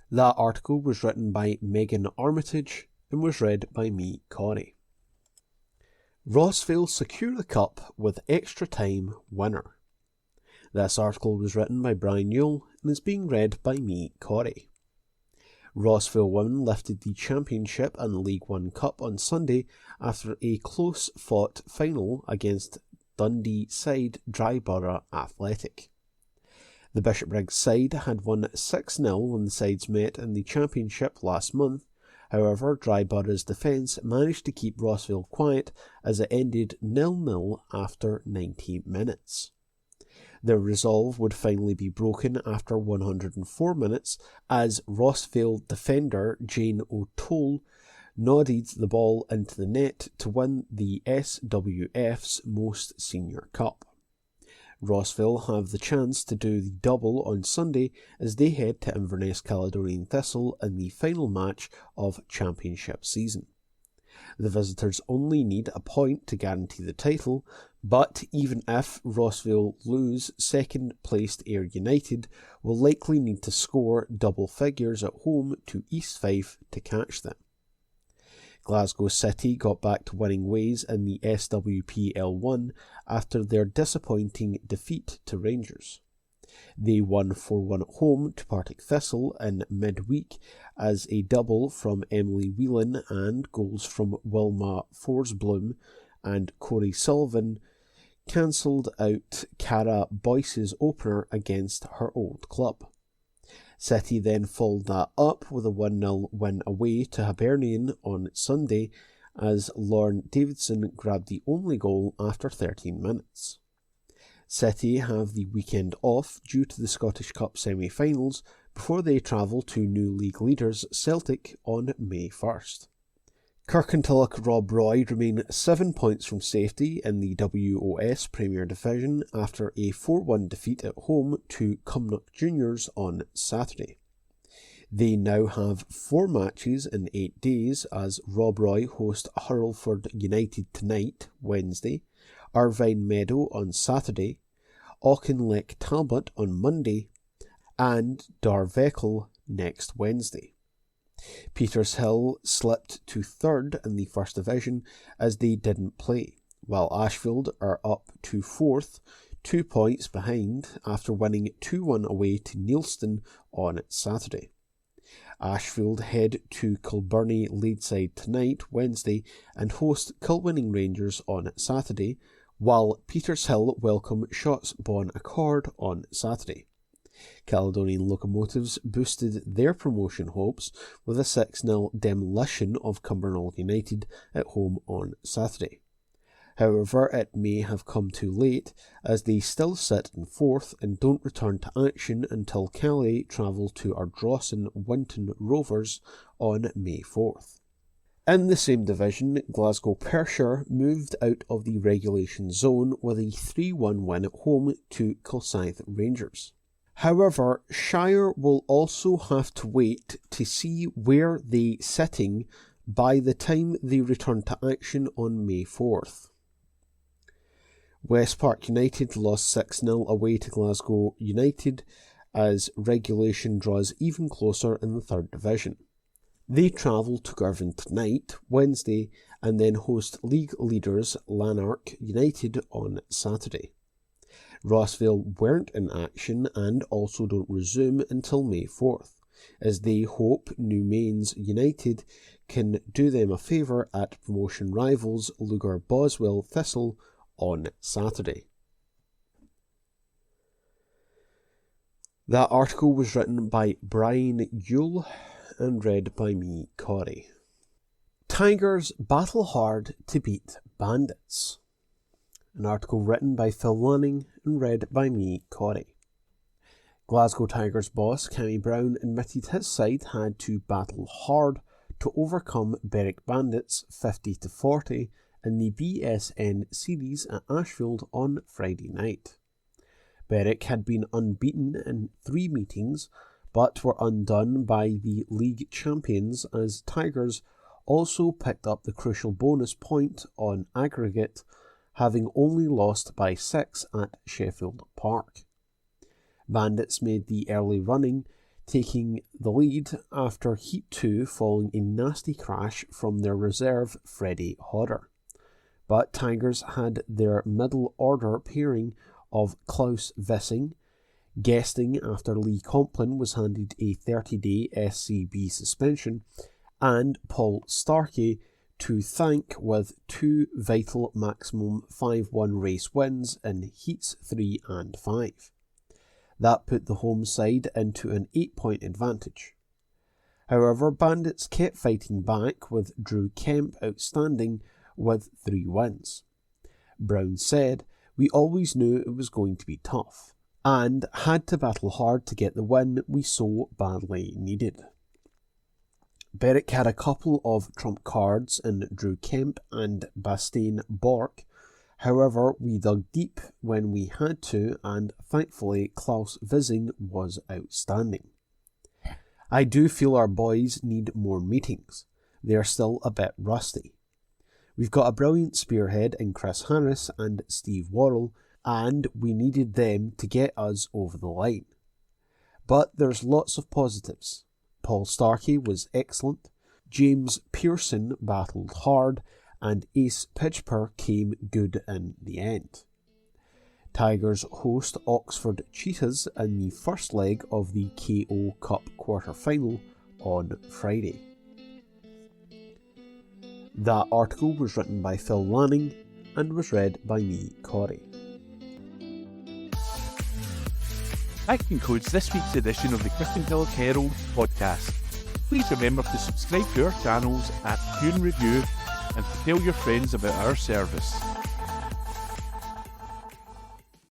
That article was written by Megan Armitage and was read by me, Corey. Rossvale secure the cup with extra time winner. This article was written by Brian Newell and is being read by me, Corey. Rossvale women lifted the Championship and League One Cup on Sunday after a close-fought final against Dundee side Dryborough Athletic. The Bishopbriggs side had won 6-0 when the sides met in the Championship last month. However, Dryborough's defence managed to keep Rossvale quiet as it ended 0-0 after 90 minutes. Their resolve would finally be broken after 104 minutes as Rossvale defender Jane O'Toole nodded the ball into the net to win the SWF's most senior cup. Rossvale have the chance to do the double on Sunday as they head to Inverness Caledonian Thistle in the final match of Championship season. The visitors only need a point to guarantee the title, but even if Rossvale lose, second-placed Ayr United will likely need to score double figures at home to East Fife to catch them. Glasgow City got back to winning ways in the SWPL1 after their disappointing defeat to Rangers. They won 4-1 at home to Partick Thistle in midweek as a double from Emily Whelan and goals from Wilma Forsblom and Corey Sullivan cancelled out Cara Boyce's opener against her old club. City then followed that up with a 1-0 win away to Hibernian on Sunday as Lauren Davidson grabbed the only goal after 13 minutes. City have the weekend off due to the Scottish Cup semi-finals before they travel to new league leaders Celtic on May 1st. Kirkintilloch Rob Roy remain 7 points from safety in the WOS Premier Division after a 4-1 defeat at home to Cumnock Juniors on Saturday. They now have 4 matches in 8 days as Rob Roy host Hurlford United tonight, Wednesday, Irvine Meadow on Saturday, Auchinleck Talbot on Monday, and Darveckle next Wednesday. Petershill slipped to 3rd in the First Division as they didn't play, while Ashfield are up to 4th, 2 points behind after winning 2-1 away to Neilston on Saturday. Ashfield head to Kilbirnie Ladeside tonight, Wednesday, and host Kilwinning Rangers on Saturday, while Petershill welcome Shotts Bon Accord on Saturday. Caledonian Locomotives boosted their promotion hopes with a 6-0 demolition of Cumbernauld United at home on Saturday. However, it may have come too late as they still sit in 4th and don't return to action until Calais travel to Ardrossan Winton Rovers on May 4th. In the same division, Glasgow Perthshire moved out of the relegation zone with a 3-1 win at home to Kilsyth Rangers. However, Shire will also have to wait to see where they're sitting by the time they return to action on May 4th. West Park United lost 6-0 away to Glasgow United as regulation draws even closer in the 3rd Division. They travel to Girvan tonight, Wednesday, and then host league leaders Lanark United on Saturday. Rossvale weren't in action and also don't resume until May 4th, as they hope New Mains United can do them a favour at promotion rivals Lugar Boswell Thistle on Saturday. That article was written by Brian Yule and read by me, Corey. Tigers battle hard to beat bandits. An article written by Phil Lanning and read by me, Corey. Glasgow Tigers boss Cammy Brown admitted his side had to battle hard to overcome Berwick Bandits 50-40 in the BSN series at Ashfield on Friday night. Berwick had been unbeaten in 3 meetings, but were undone by the league champions as Tigers also picked up the crucial bonus point on aggregate, having only lost by 6 at Sheffield Park. Bandits made the early running, taking the lead after Heat 2 following a nasty crash from their reserve Freddie Hodder. But Tigers had their middle order pairing of Klaus Vissing, guesting after Lee Complin was handed a 30-day SCB suspension, and Paul Starkey to thank with 2 vital maximum 5-1 race wins in Heats 3 and 5. That put the home side into an 8-point advantage. However, Bandits kept fighting back with Drew Kemp outstanding with 3 wins. Brown said, "We always knew it was going to be tough, and had to battle hard to get the win we so badly needed." Berwick had a couple of trump cards in Drew Kemp and Bastien Bork. However, we dug deep when we had to, and thankfully Klaus Vissing was outstanding. I do feel our boys need more meetings. They're still a bit rusty. We've got a brilliant spearhead in Chris Harris and Steve Worrell, and we needed them to get us over the line. But there's lots of positives. Paul Starkey was excellent, James Pearson battled hard, and Ace Pitchper came good in the end. Tigers host Oxford Cheetahs in the first leg of the KO Cup quarter-final on Friday. That article was written by Phil Lanning and was read by me, Corey. That concludes this week's edition of the Kirkintilloch Herald podcast. Please remember to subscribe to our channels at Tune Review and to tell your friends about our service.